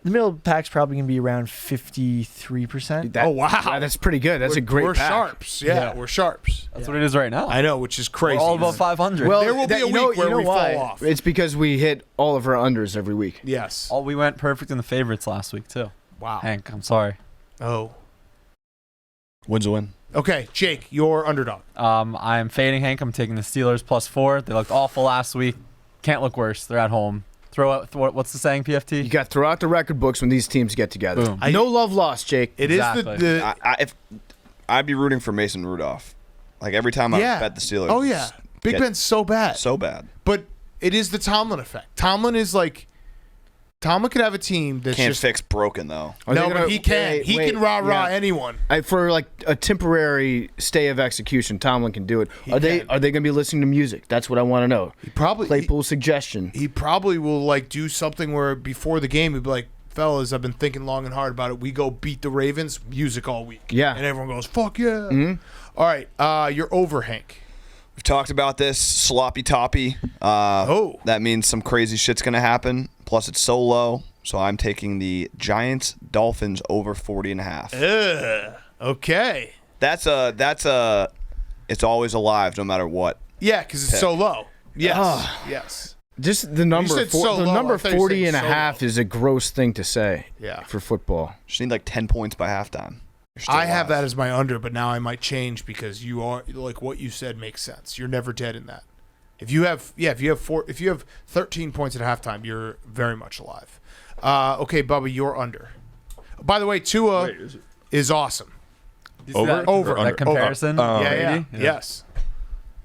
The middle of the pack's probably going to be around 53%. Oh, wow. That's pretty good. That's a great We're pack. sharps. Yeah, we're sharps. That's what it is right now. I know, which is crazy. We're all about 500. Well, There will be a you know- week where you know we fall why? off. It's because we hit all of our unders every week. Yes. we went perfect in the favorites last week too. Wow. Hank, I'm sorry. Oh. Win's a win. Okay, Jake, your underdog. I'm fading Hank. I'm taking the Steelers +4. They looked awful last week. Can't look worse. They're at home. Throw out. What's the saying, PFT? You got to throw out the record books when these teams get together. Boom. No love lost, Jake. It Exactly. is the If I'd be rooting for Mason Rudolph. Like every time I bet the Steelers. Oh yeah, Big get Ben's so bad. So bad. But it is the Tomlin effect. Tomlin is like, Tomlin could have a team that's Can't just fix broken though. Are they no, gonna- but he can. wait, He wait, can rah-rah yeah. anyone. For like a temporary stay of execution, Tomlin can do it. He Are they can. going to be listening to music? That's what I want to know. He probably Claypool's suggestion. he probably will like do something where before the game he'd be like, fellas, I've been thinking long and hard about it. We go beat the Ravens, music all week. Yeah. And everyone goes, fuck yeah. All right, you're over, Hank. We've talked about this sloppy toppy. That means some crazy shit's gonna happen. Plus it's so low. So I'm taking the Giants Dolphins over 40.5. Okay. That's it's always alive no matter what. Yeah, because it's so low. Yes. Ah. Yes. Just the number said so the low, number I thought you 40 said and a so half low. is a gross thing to say Yeah. for football. Just need like 10 points by halftime. You're still I have alive. that as my under, but now I might change because you are like what you said makes sense. You're never dead in that. If you have 13 points at halftime, you're very much alive. Okay, Bubba, you're under. By the way, Tua is awesome. You see Over? that, Over. that Under. comparison? Yeah. Brady? Yes.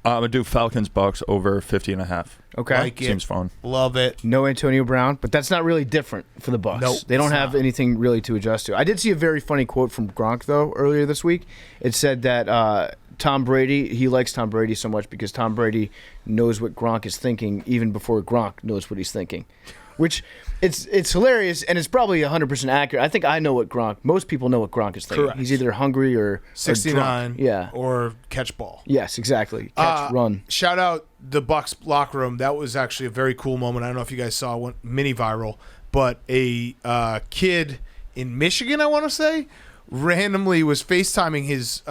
I'm gonna do Falcons Bucks over 50.5. Okay. Like it. Seems fun. Love it. No Antonio Brown, but that's not really different for the Bucks. Nope, they don't it's have not. anything really to adjust to. I did see a very funny quote from Gronk though earlier this week. It said that Tom Brady, he likes Tom Brady so much because Tom Brady knows what Gronk is thinking even before Gronk knows what he's thinking. Which it's hilarious and it's probably 100% accurate. I think I know what most people know what Gronk is thinking. Correct. He's either hungry or 69. drunk. Yeah. Or catch ball. Yes, exactly. Catch, run. Shout out the Bucks locker room. That was actually a very cool moment. I don't know if you guys saw, went mini viral, but a kid in Michigan, I want to say, randomly was FaceTiming his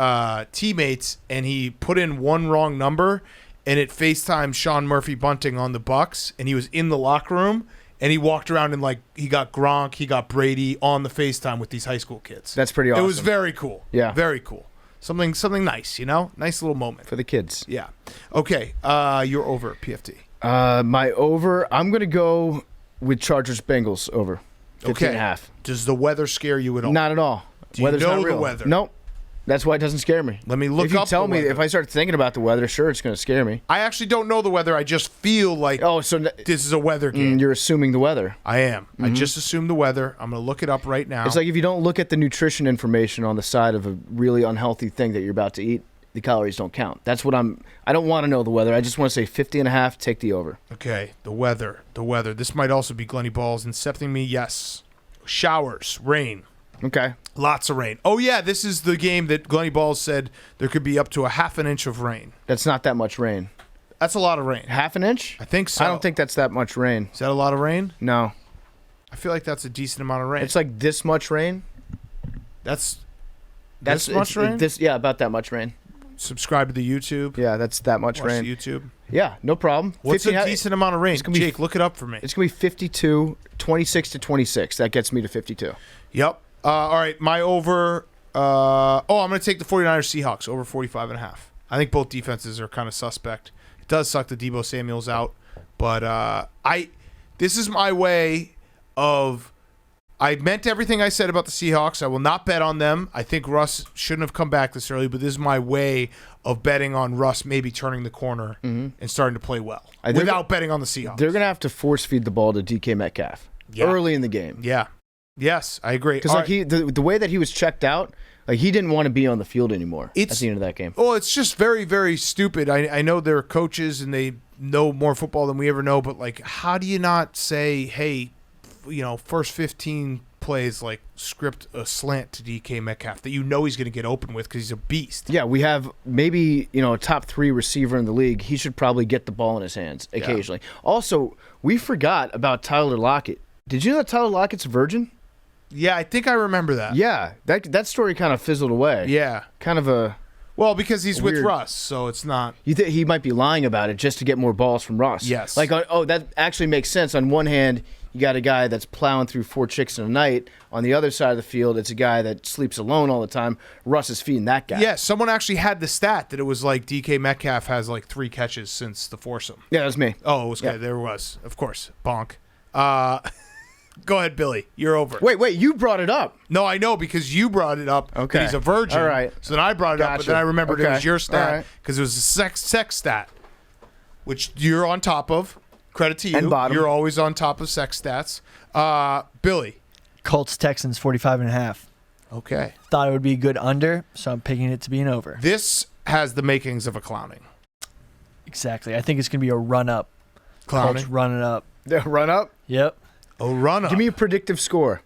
teammates, and he put in one wrong number, and it FaceTimed Sean Murphy Bunting on the Bucks, and he was in the locker room, and he walked around and like he got Gronk, he got Brady on the FaceTime with these high school kids. That's pretty awesome. It was very cool. Yeah. Very cool. Something nice, you know? Nice little moment. For the kids. Yeah. Okay, you're over at PFT. My over, I'm going to go with Chargers Bengals over. 15.5. Does the weather scare you at all? Not at all. Do you Weather's know not the real. weather? Nope. That's why it doesn't scare me. Let me look If you up tell the me, weather. if I start thinking about the weather, sure, it's going to scare me. I actually don't know the weather. I just feel like So this is a weather game. you're assuming the weather. I am. I just assumed the weather. I'm going to look it up right now. It's like if you don't look at the nutrition information on the side of a really unhealthy thing that you're about to eat, the calories don't count. That's what I don't want to know the weather. I just want to say 50.5, take the over. Okay, the weather. This might also be Glenny Balls incepting me. Yes. Showers, rain. Okay. Lots of rain. Oh, yeah, this is the game that Glenny Balls said there could be up to a half an inch of rain. That's not that much rain. That's a lot of rain. Half an inch? I think so. I don't think that's that much rain. Is that a lot of rain? No. I feel like that's a decent amount of rain. It's like this much rain. That's That's this much rain? Yeah, about that much rain. Subscribe to the YouTube. Yeah, that's that much Watch rain. the YouTube. Yeah, no problem. What's 50 a decent amount of rain? gonna be- Jake, look it up for me. It's going to be 52, 26 to 26. That gets me to 52. Yep. All right, my over. I'm going to take the 49ers Seahawks over 45.5. I think both defenses are kind of suspect. It does suck that Deebo Samuel's out, but this is my way of. I meant everything I said about the Seahawks. I will not bet on them. I think Russ shouldn't have come back this early, but this is my way of betting on Russ maybe turning the corner and starting to play well without betting on the Seahawks. They're going to have to force feed the ball to DK Metcalf early in the game. Yeah. Yes, I agree. Because like the way that he was checked out, like he didn't want to be on the field anymore at the end of that game. Well, it's just very, very stupid. I know they're coaches and they know more football than we ever know, but like, how do you not say, hey, first 15 plays, like script a slant to DK Metcalf that he's going to get open with because he's a beast. Yeah, we have maybe a top 3 receiver in the league. He should probably get the ball in his hands occasionally. Yeah. Also, we forgot about Tyler Lockett. Did you know that Tyler Lockett's a virgin? Yeah, I think I remember that. Yeah, that story kind of fizzled away. Yeah, kind of a. Well, because he's weird. with Russ, so it's not. You think he might be lying about it just to get more balls from Russ? Yes. Like, that actually makes sense. On one hand, you got a guy that's plowing through 4 chicks in a night. On the other side of the field, it's a guy that sleeps alone all the time. Russ is feeding that guy. Yeah, someone actually had the stat that it was like DK Metcalf has like 3 catches since the foursome. Yeah, that was me. Oh, it was good. There it was. Of course. Bonk. Go ahead, Billy. You're over. Wait, you brought it up. No, I know because you brought it up. Okay. That he's a virgin. All right. So then I brought it up, but then I remembered it was your stat because it was a sex stat, which you're on top of. Credit to you. And bottom. You're always on top of sex stats. Billy. Colts Texans 45.5. Okay. Thought it would be a good under, so I'm picking it to be an over. This has the makings of a clowning. Exactly. I think it's going to be a run up. Clowning. Colts running up. The run up? Yep. A run up. Give me a predictive score.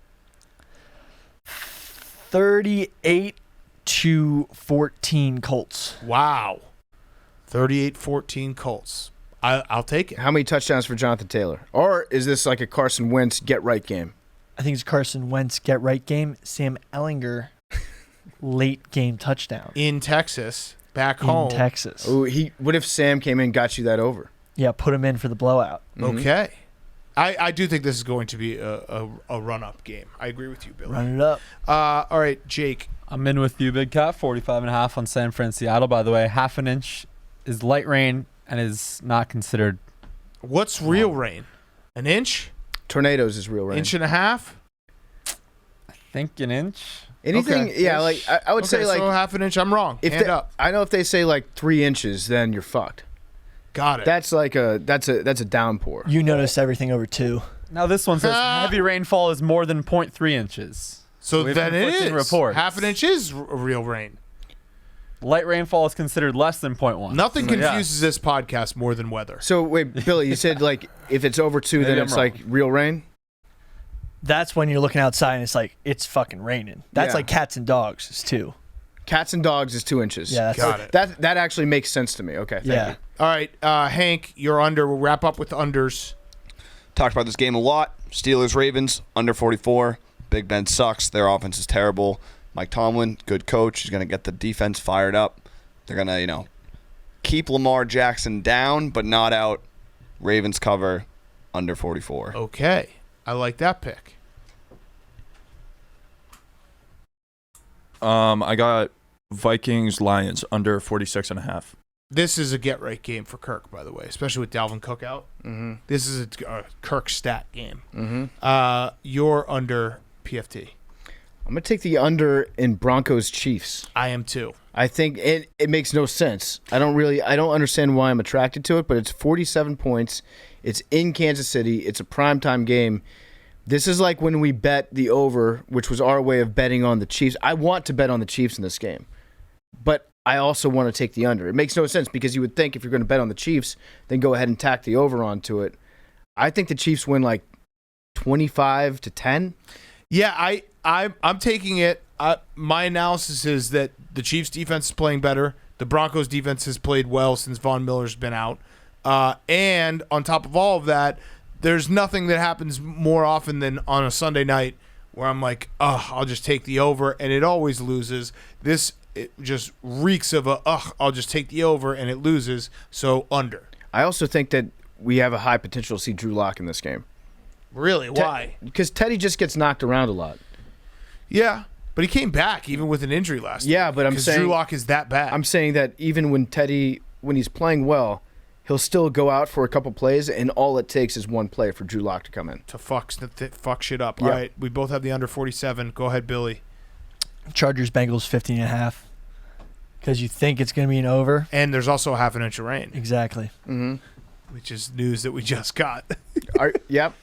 38-14 Colts. Wow. 38-14 Colts. I'll take it. How many touchdowns for Jonathan Taylor? Or is this like a Carson Wentz get-right game? I think it's Carson Wentz get-right game. Sam Ellinger late game touchdown. In Texas. Back home. In Texas. Oh, what if Sam came in and got you that over? Yeah, put him in for the blowout. Okay. I do think this is going to be a run-up game. I agree with you, Billy. Run it up. All right, Jake. I'm in with you, Big Cat. 45.5 on San Fran, Seattle. By the way, half an inch is light rain and is not considered. What's real rain? An inch? Tornadoes is real rain. Inch and a half? I think an inch. Anything, Okay. yeah, like I would say like so half an inch. I'm wrong. Hand up. I know if they say like 3 inches, then you're fucked. Got it. That's like that's a downpour. You notice everything over 2. Now this one says heavy rainfall is more than 0.3 inches. So we have then it conflicting is. reports. Half an inch is real rain. Light rainfall is considered less than 0.1. Nothing So, confuses this podcast more than weather. So wait, Billy, you said like if it's over 2, then Maybe it's I'm wrong. like real rain. That's when you're looking outside and it's like, it's fucking raining. That's Yeah. like cats and dogs is 2. Cats and dogs is 2 inches. Yeah, that's Got it. That actually makes sense to me. Okay, thank Yeah. you. All right, Hank, you're under. We'll wrap up with unders. Talked about this game a lot. Steelers, Ravens, under 44. Big Ben sucks. Their offense is terrible. Mike Tomlin, good coach. He's going to get the defense fired up. They're going to, keep Lamar Jackson down, but not out. Ravens cover under 44. Okay. I like that pick. I got Vikings Lions under 46.5. This is a get-right game for Kirk, by the way, especially with Dalvin Cook out. Mm-hmm. This is a Kirk stat game. Mm-hmm. You're under PFT. I'm going to take the under in Broncos Chiefs. I am too. I think it makes no sense. I don't understand why I'm attracted to it, but it's 47 points. It's in Kansas City. It's a primetime game. This is like when we bet the over, which was our way of betting on the Chiefs. I want to bet on the Chiefs in this game, but I also want to take the under. It makes no sense because you would think if you're going to bet on the Chiefs, then go ahead and tack the over onto it. I think the Chiefs win like 25-10. Yeah, I'm taking it. My analysis is that the Chiefs' defense is playing better. The Broncos' defense has played well since Von Miller's been out. And on top of all of that, there's nothing that happens more often than on a Sunday night where I'm like, I'll just take the over, and it always loses. It just reeks of I'll just take the over, and it loses, so under. I also think that we have a high potential to see Drew Lock in this game. Really? Why? Because Teddy just gets knocked around a lot. Yeah, but he came back even with an injury last week. Yeah, but I'm saying Drew Lock is that bad. I'm saying that even when he's playing well, he'll still go out for a couple plays, and all it takes is one play for Drew Lock to come in. To fuck shit up. Yep. All right, we both have the under 47. Go ahead, Billy. Chargers Bengals 15.5. Because you think it's going to be an over. And there's also a half an inch of rain. Exactly. Mm-hmm. Which is news that we just got. Yep.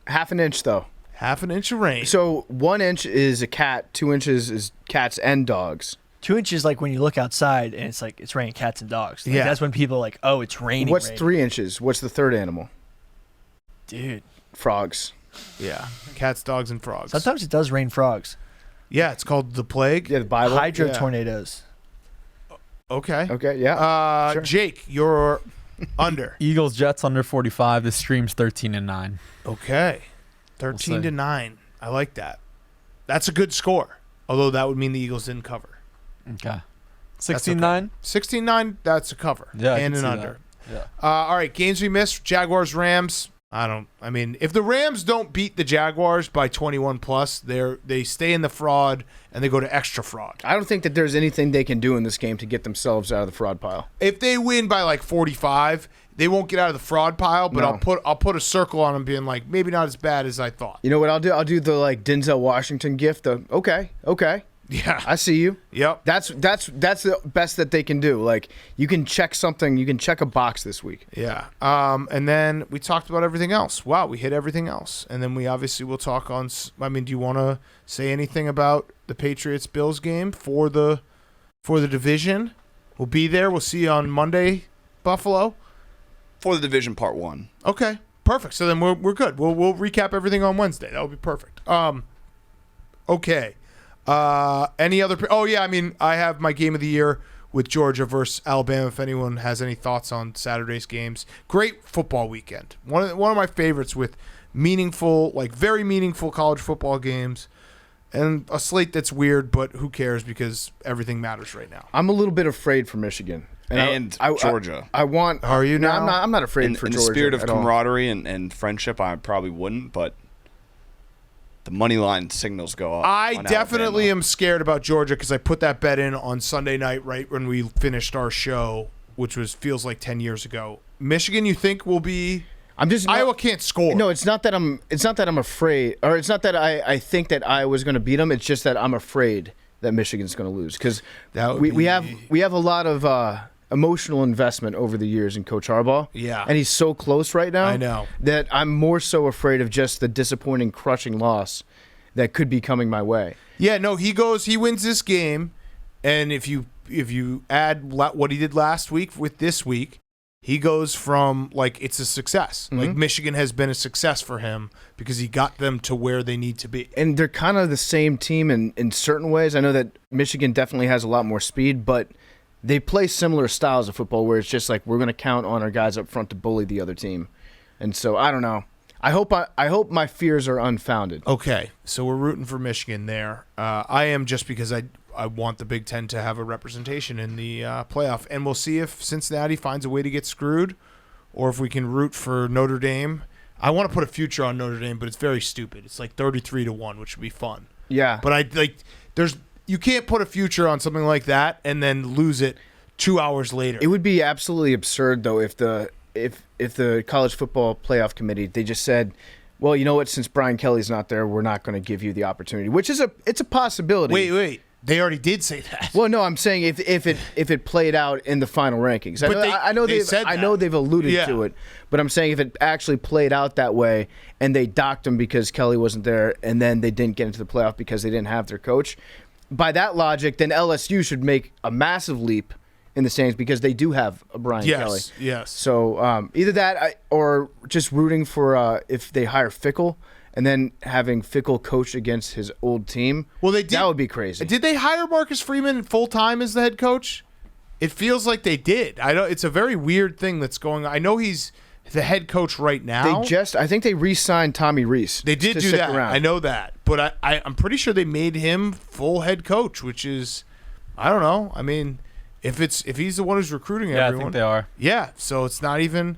Half an inch, though. Half an inch of rain. So 1 inch is a cat, 2 inches is cats and dogs. 2 inches like when you look outside and it's like it's raining cats and dogs. Like, Yeah. That's when people are like, oh, it's raining. What's raining. 3 inches? What's the third animal? Dude. Frogs. Yeah. Cats, dogs, and frogs. Sometimes it does rain frogs. Yeah, it's called the plague. Yeah, the Bible. Hydro Yeah. tornadoes. Okay. Okay, yeah. Sure. Jake, you're under. Eagles Jets under 45. This stream's 13-9. Okay. 13 to 9. I like that. That's a good score. Although that would mean the Eagles didn't cover. Okay. 16-9. 16-9, that's a cover. Yeah, I and can an see under. that. Yeah. All right, games we missed. Jaguars, Rams. I mean, if the Rams don't beat the Jaguars by 21 plus, they stay in the fraud and they go to extra fraud. I don't think that there's anything they can do in this game to get themselves out of the fraud pile. If they win by like 45, they won't get out of the fraud pile, but No. I'll put a circle on them being like, maybe not as bad as I thought. You know what I'll do? I'll do the like Denzel Washington gift. Okay. Yeah. I see you. Yep. That's the best that they can do. Like you can check something, you can check a box this week. Yeah. And then we talked about everything else. Wow, we hit everything else. And then we obviously will talk on. I mean, do you want to say anything about the Patriots Bills game for the division? We'll be there. We'll see you on Monday, Buffalo. For the division part 1. Okay. Perfect. So then we're good. We'll recap everything on Wednesday. That would be perfect. Okay. Any other? Oh yeah, I mean, I have my game of the year with Georgia versus Alabama. If anyone has any thoughts on Saturday's games, great football weekend. One of my favorites with meaningful, like very meaningful college football games, and a slate that's weird, but who cares because everything matters right now. I'm a little bit afraid for Michigan And Georgia. I want. Are you No, now? I'm not afraid for In the Georgia. spirit of at all. camaraderie and friendship, I probably wouldn't, but the money line signals go up. I on definitely Alabama. am scared about Georgia because I put that bet in on Sunday night right when we finished our show, which feels like 10 years ago. Michigan, you think will be? I'm just Iowa can't score. No, it's not that I'm afraid, or it's not that I think that Iowa's going to beat them. It's just that I'm afraid that Michigan's going to lose because we have a lot of emotional investment over the years in Coach Harbaugh. Yeah. And he's so close right now. I know. That I'm more so afraid of just the disappointing, crushing loss that could be coming my way. Yeah, no, he wins this game, and if you add what he did last week with this week, he goes from like it's a success. Mm-hmm. Like Michigan has been a success for him because he got them to where they need to be. And they're kind of the same team in certain ways. I know that Michigan definitely has a lot more speed, but they play similar styles of football where it's just like we're going to count on our guys up front to bully the other team. And so I don't know. I hope my fears are unfounded. Okay, so we're rooting for Michigan there. I am just because I want the Big Ten to have a representation in the playoff, and we'll see if Cincinnati finds a way to get screwed, or if we can root for Notre Dame. I want to put a future on Notre Dame, but it's very stupid. It's like 33-1, which would be fun. Yeah, But you can't put a future on something like that and then lose it 2 hours later. it would be absolutely absurd though if the college football playoff committee, they just said, well, you know what, since Brian Kelly's not there, we're not going to give you the opportunity, which is it's a possibility. Wait. They already did say that. Well, no, I'm saying if it played out in the final rankings. I know they said I know that. they've alluded to it, but I'm saying if it actually played out that way and they docked him because Kelly wasn't there and then they didn't get into the playoff because they didn't have their coach, by that logic, then LSU should make a massive leap in the standings because they do have a Brian Kelly. Yes. So either that or just rooting for if they hire Fickle and then having Fickle coach against his old team. Well, they did. That would be crazy. Did they hire Marcus Freeman full time as the head coach? It feels like they did. I know it's a very weird thing that's going on. I know he's the head coach right now. I think they re-signed Tommy Rees. They did to do stick that. around. I know that, but I'm pretty sure they made him full head coach, which is, I don't know. I mean, if he's the one who's recruiting Yeah, everyone, I think they are. Yeah, so it's not even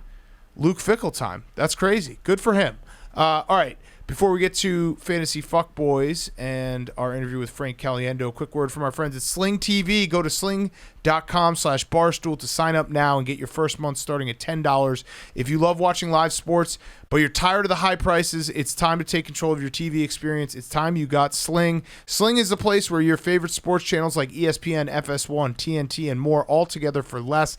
Luke Fickle time. That's crazy. Good for him. All right. Before we get to Fantasy Fuckboys and our interview with Frank Caliendo, quick word from our friends at Sling TV. Go to sling.com/barstool to sign up now and get your first month starting at $10. If you love watching live sports, but you're tired of the high prices, it's time to take control of your TV experience. It's time you got Sling. Sling is the place where your favorite sports channels like ESPN, FS1, TNT, and more all together for less.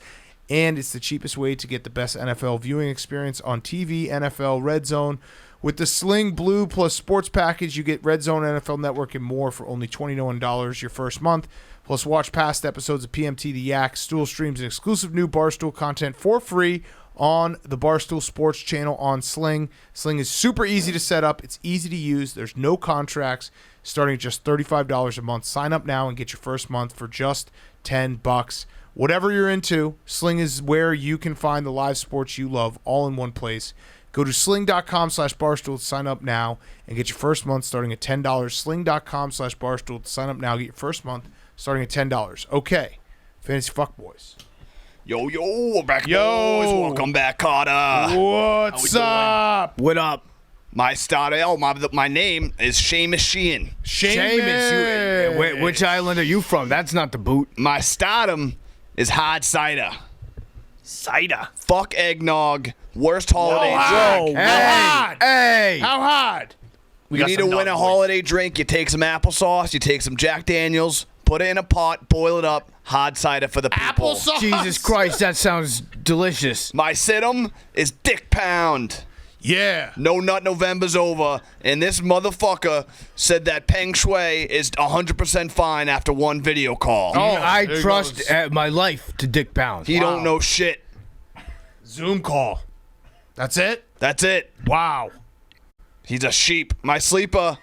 And it's the cheapest way to get the best NFL viewing experience on TV, NFL, Red Zone. With the Sling Blue plus Sports Package, you get Red Zone, NFL Network, and more for only $21 your first month. Plus, watch past episodes of PMT The Yak, Stool Streams, and exclusive new Barstool content for free on the Barstool Sports channel on Sling. Sling is super easy to set up. It's easy to use. There's no contracts, starting at just $35 a month. Sign up now and get your first month for just $10. Whatever you're into, Sling is where you can find the live sports you love all in one place. Go to sling.com/barstool to sign up now and get your first month starting at $10. Sling.com/barstool to sign up now. Get your first month starting at $10. Okay, Fantasy Fuckboys. Yo, we're back, Yo. boys. Welcome back, Carter. What's up? What up? My starter, my name is Seamus Sheehan. Seamus, which island are you from? That's not the boot. My stardom is hard cider. Cider. Fuck eggnog. Worst holiday drink. Hey! How hard? You need to win a holiday drink. You take some applesauce. You take some Jack Daniels. Put it in a pot. Boil it up. Hard cider for the people. Applesauce. Jesus Christ, that sounds delicious. My situm is Dick Pound. Yeah. No Nut November's over, and this motherfucker said that Peng Shui is 100% fine after one video call. I there trust goes. my life to Dick Pound. He don't know shit. Zoom call. That's it? That's it. Wow. He's a sheep. My sleeper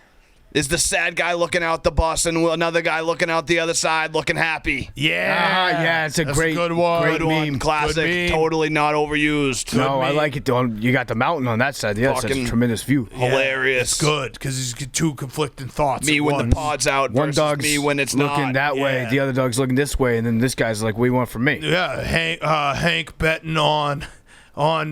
is the sad guy looking out the bus and another guy looking out the other side looking happy. Yeah. Yeah, it's a That's great, a good one. great Good one. meme. Classic. Good meme. Totally not overused. No, I meme. like it though. You got the mountain on that side. Yeah, that's a Fucking tremendous view. Hilarious. It's good because he's got two conflicting thoughts. Me at when once. the pod's out One versus dog's me when it's looking not. that way, Yeah. the other dog's looking this way, and then this guy's like, "What do you want from me?" Yeah, Hank betting on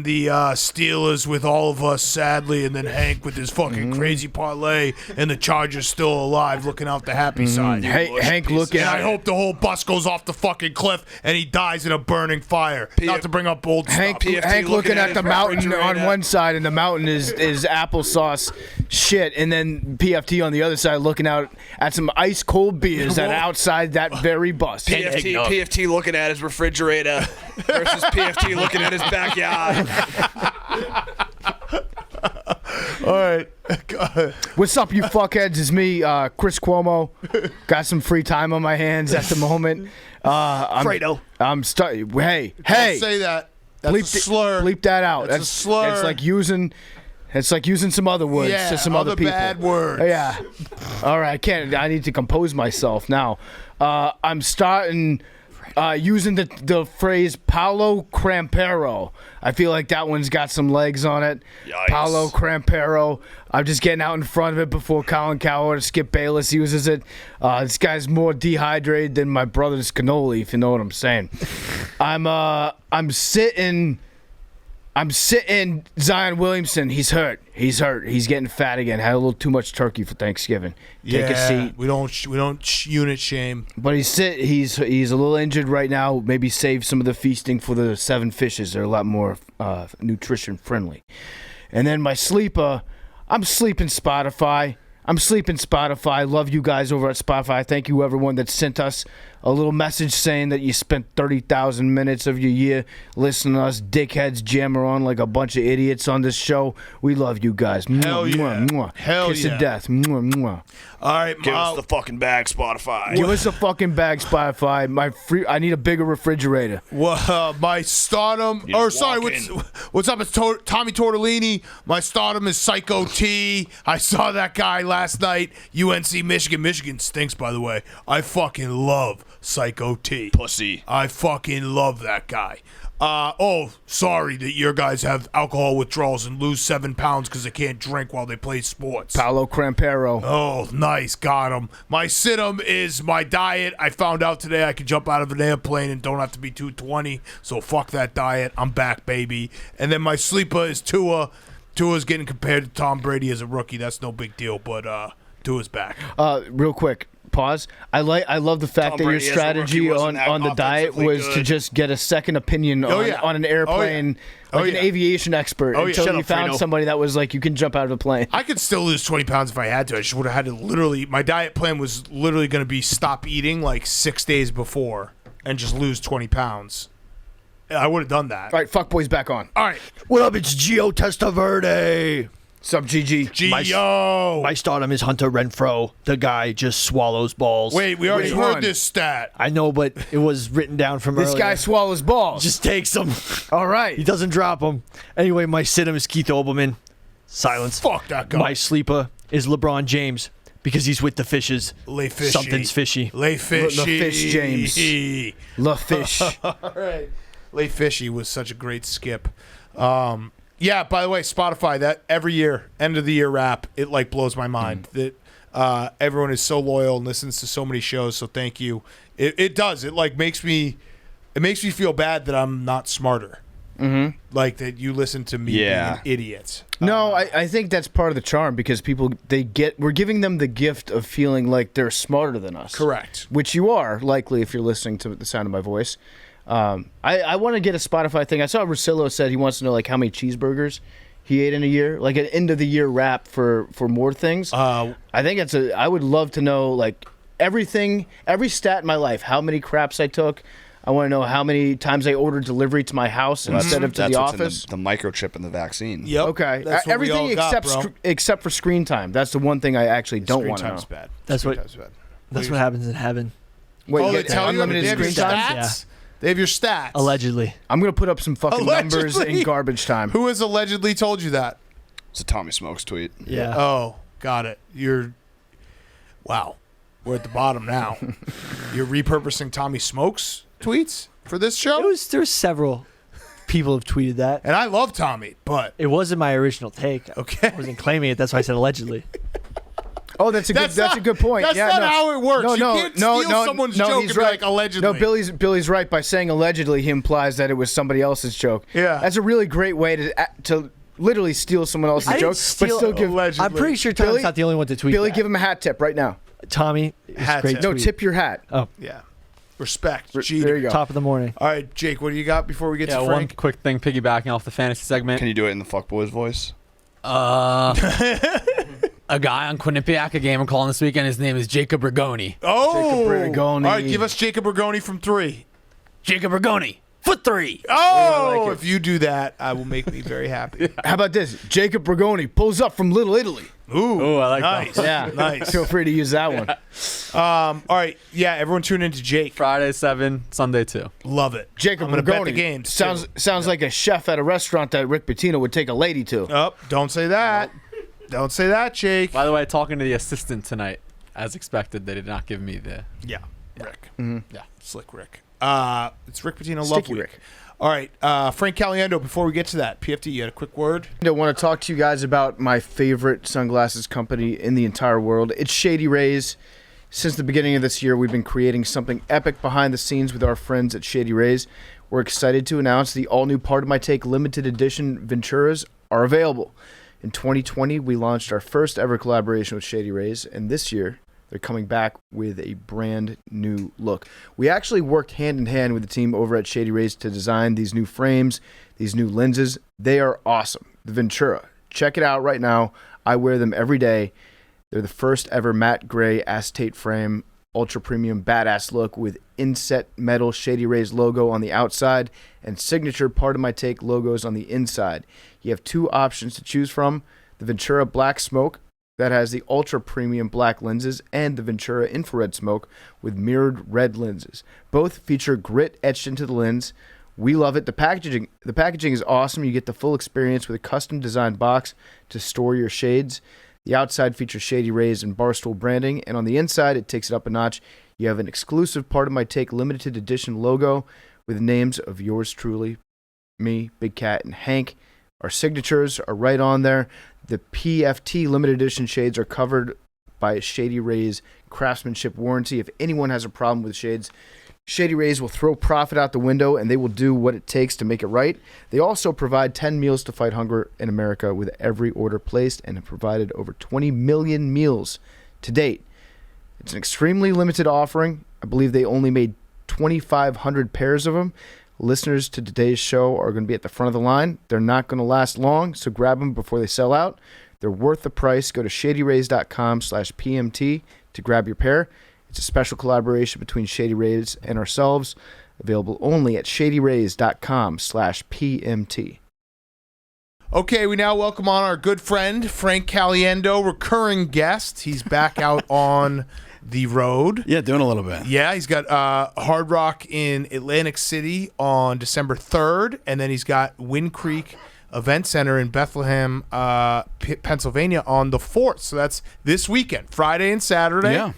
the Steelers with all of us, sadly, and then Hank with his fucking crazy parlay, and the Chargers still alive, looking out the happy side. Hank looking. And I hope the whole bus goes off the fucking cliff and he dies in a burning fire. Not to bring up old Hank, stuff. PFT Hank looking at his the mountain refrigerator. on one side, and the mountain is applesauce shit, and then PFT on the other side looking out at some ice cold beers that are outside that very bus. PFT looking at his refrigerator versus PFT looking at his backyard. All right. What's up, you fuckheads? It's me, Chris Cuomo. Got some free time on my hands at the moment. Fredo. I'm starting. Hey, Don't say that. That's bleep a slur. Bleep that out. That's a slur. It's like using some other words Yeah, to some other people. bad words. Yeah. All right. I need to compose myself now. I'm starting Using the phrase Paulo Crampero. I feel like that one's got some legs on it. Yikes. Paulo Crampero. I'm just getting out in front of it before Colin Cowherd or Skip Bayless uses it. This guy's more dehydrated than my brother's cannoli, if you know what I'm saying. I'm sitting Zion Williamson. He's hurt. He's getting fat again. Had a little too much turkey for Thanksgiving. Take a seat. We don't unit shame. But he's a little injured right now. Maybe save some of the feasting for the 7 fishes. They're a lot more nutrition friendly. And then my sleeper, I'm sleeping Spotify. Love you guys over at Spotify. Thank you everyone that sent us a little message saying that you spent 30,000 minutes of your year listening to us dickheads jammer on like a bunch of idiots on this show. We love you guys. Hell yeah. Mwah, mwah. Hell Kiss yeah. of death. Mwah, mwah. All right, Give us the fucking bag, Spotify. Give us a fucking bag, Spotify. I need a bigger refrigerator. My stardom. What's up? It's Tommy Tortellini. My stardom is Psycho T. I saw that guy last night. UNC Michigan. Michigan stinks, by the way. I fucking love Psycho T. Pussy. I fucking love that guy. Sorry that your guys have alcohol withdrawals and lose 7 pounds because they can't drink while they play sports. Paulo Crampero. Oh, nice. Got him. My sit-em is my diet. I found out today I can jump out of an airplane and don't have to be 220, so fuck that diet. I'm back, baby. And then my sleeper is Tua. Tua's getting compared to Tom Brady as a rookie. That's no big deal, but Tua's back. Real quick. Pause. I love the fact that your Brady as a strategy rookie wasn't on the diet offensively was good. to just get a second opinion on an airplane, an aviation expert, until Shut you up, found Fredo. somebody that was like, you can jump out of a plane. I could still lose 20 pounds if I had to. I just would have had to literally. My diet plan was literally going to be stop eating like 6 days before and just lose 20 pounds. I would have done that. All right, fuckboys back on. All right. What up? It's Gio Testaverde. Sup, GG? Gio. My stardom is Hunter Renfro. The guy just swallows balls. Wait, we already Which heard one? this stat. I know, but it was written down from This earlier. guy swallows balls. just takes them. All right. He doesn't drop them. Anyway, my sit-em is Keith Olbermann. Silence. Fuck that guy. My sleeper is LeBron James because he's with the fishes. Lay fishy. Something's fishy. Lay fishy. The fish, James. Love fish. All right. Lay fishy was such a great skip. Yeah, by the way, Spotify, that every year, end of the year wrap, it like blows my mind that everyone is so loyal and listens to so many shows, so thank you. It does. It like makes me feel bad that I'm not smarter. Mm-hmm. Like that you listen to me being an idiot. No, I think that's part of the charm because people, we're giving them the gift of feeling like they're smarter than us. Correct. Which you are, likely, if you're listening to the sound of my voice. I want to get a Spotify thing. I saw Russillo said he wants to know like how many cheeseburgers he ate in a year, like an end of the year wrap for more things. I think I would love to know like every stat in my life, how many craps I took. I want to know how many times I ordered delivery to my house instead of to the That's what's office. in the microchip in the vaccine. Yep. Okay, That's what everything we all got, except bro. except for screen time. That's the one thing I actually don't Screen want to know. time's bad. That's Screen what- time's bad. That's what happens in heaven. Wait, Oh, you they get tell you unlimited they have your screen time? stats? They have your stats. Allegedly. I'm gonna put up some fucking numbers Allegedly? in garbage time. Who has allegedly told you that? It's a Tommy Smokes tweet. Yeah. Oh, got it. Wow. We're at the bottom now. You're repurposing Tommy Smokes tweets for this show? There's several people have tweeted that. And I love Tommy, but It wasn't my original take. okay. I wasn't claiming it. That's why I said allegedly. Oh, that's a good point. That's yeah, not no. how it works. No, You no, can't no, steal no, someone's no, joke he's and be right. like, allegedly. No, Billy's right by saying allegedly. He implies that it was somebody else's joke. Yeah. that's a really great way to literally steal someone else's I joke, didn't steal. but still give Allegedly. I'm pretty sure Tom's Billy- not the only one to tweet Billy that. give him a hat tip right now. Tommy, it's Hat great tip. No, tweet. tip your hat. Oh, Yeah. Respect. There Cheater. you go. top of the morning. All right, Jake, what do you got before we get Yeah, to one Frank? quick thing piggybacking off the fantasy segment. Can you do it in the fuckboys voice? A guy on Quinnipiac, a game I'm calling this weekend, his name is Jacob Rigoni. Oh! Jacob Rigoni. All right, give us Jacob Rigoni from 3. Jacob Rigoni, foot 3. Oh! If you do that, I will make me very happy. How about this? Jacob Rigoni pulls up from Little Italy. Ooh, Ooh, I like nice. that. Yeah, Nice. Feel free to use that one. All right, yeah, everyone tune into Jake. Friday 7, Sunday 2. Love it. Jacob I'm gonna bet Rigoni the games. sounds like a chef at a restaurant that Rick Pitino would take a lady to. Oh, don't say that. Don't say that, Jake. By the way, talking to the assistant tonight, as expected, they did not give me the. Yeah, Rick. Mm-hmm. Yeah. Slick Rick. It's Rick Pitino Love Sticky Week. Rick. All right, Frank Caliendo, before we get to that, PFT, you had a quick word? I want to talk to you guys about my favorite sunglasses company in the entire world. It's Shady Rays. Since the beginning of this year, we've been creating something epic behind the scenes with our friends at Shady Rays. We're excited to announce the all-new Part of My Take limited edition Venturas are available. In 2020, we launched our first ever collaboration with Shady Rays, and this year, they're coming back with a brand new look. We actually worked hand in hand with the team over at Shady Rays to design these new frames, these new lenses. They are awesome. The Ventura. Check it out right now. I wear them every day. They're the first ever matte gray acetate frame, ultra premium badass look with inset metal Shady Rays logo on the outside and signature Part of My Take logos on the inside. You have two options to choose from: the Ventura Black Smoke, that has the ultra premium black lenses, and the Ventura Infrared Smoke with mirrored red lenses. Both feature grit etched into the lens. We love it. The packaging is awesome. You get the full experience with a custom designed box to store your shades. The outside features Shady Rays and Barstool branding, and on the inside, it takes it up a notch. You have an exclusive Part of My Take limited edition logo with names of yours truly, me, Big Cat, and Hank. Our signatures are right on there. The PFT limited edition shades are covered by Shady Rays craftsmanship warranty. If anyone has a problem with shades, Shady Rays will throw profit out the window, and they will do what it takes to make it right. They also provide 10 meals to fight hunger in America with every order placed, and have provided over 20 million meals to date. It's an extremely limited offering. I believe they only made 2,500 pairs of them. Listeners to today's show are going to be at the front of the line. They're not going to last long, so grab them before they sell out. They're worth the price. Go to shadyrays.com/PMT to grab your pair. It's a special collaboration between Shady Rays and ourselves, available only at shadyrays.com/PMT. Okay, we now welcome on our good friend, Frank Caliendo, recurring guest. He's back out on the road. Yeah, doing a little bit. Yeah, he's got Hard Rock in Atlantic City on December 3rd, and then he's got Wind Creek Event Center in Bethlehem, Pennsylvania on the 4th. So that's this weekend, Friday and Saturday. Yeah.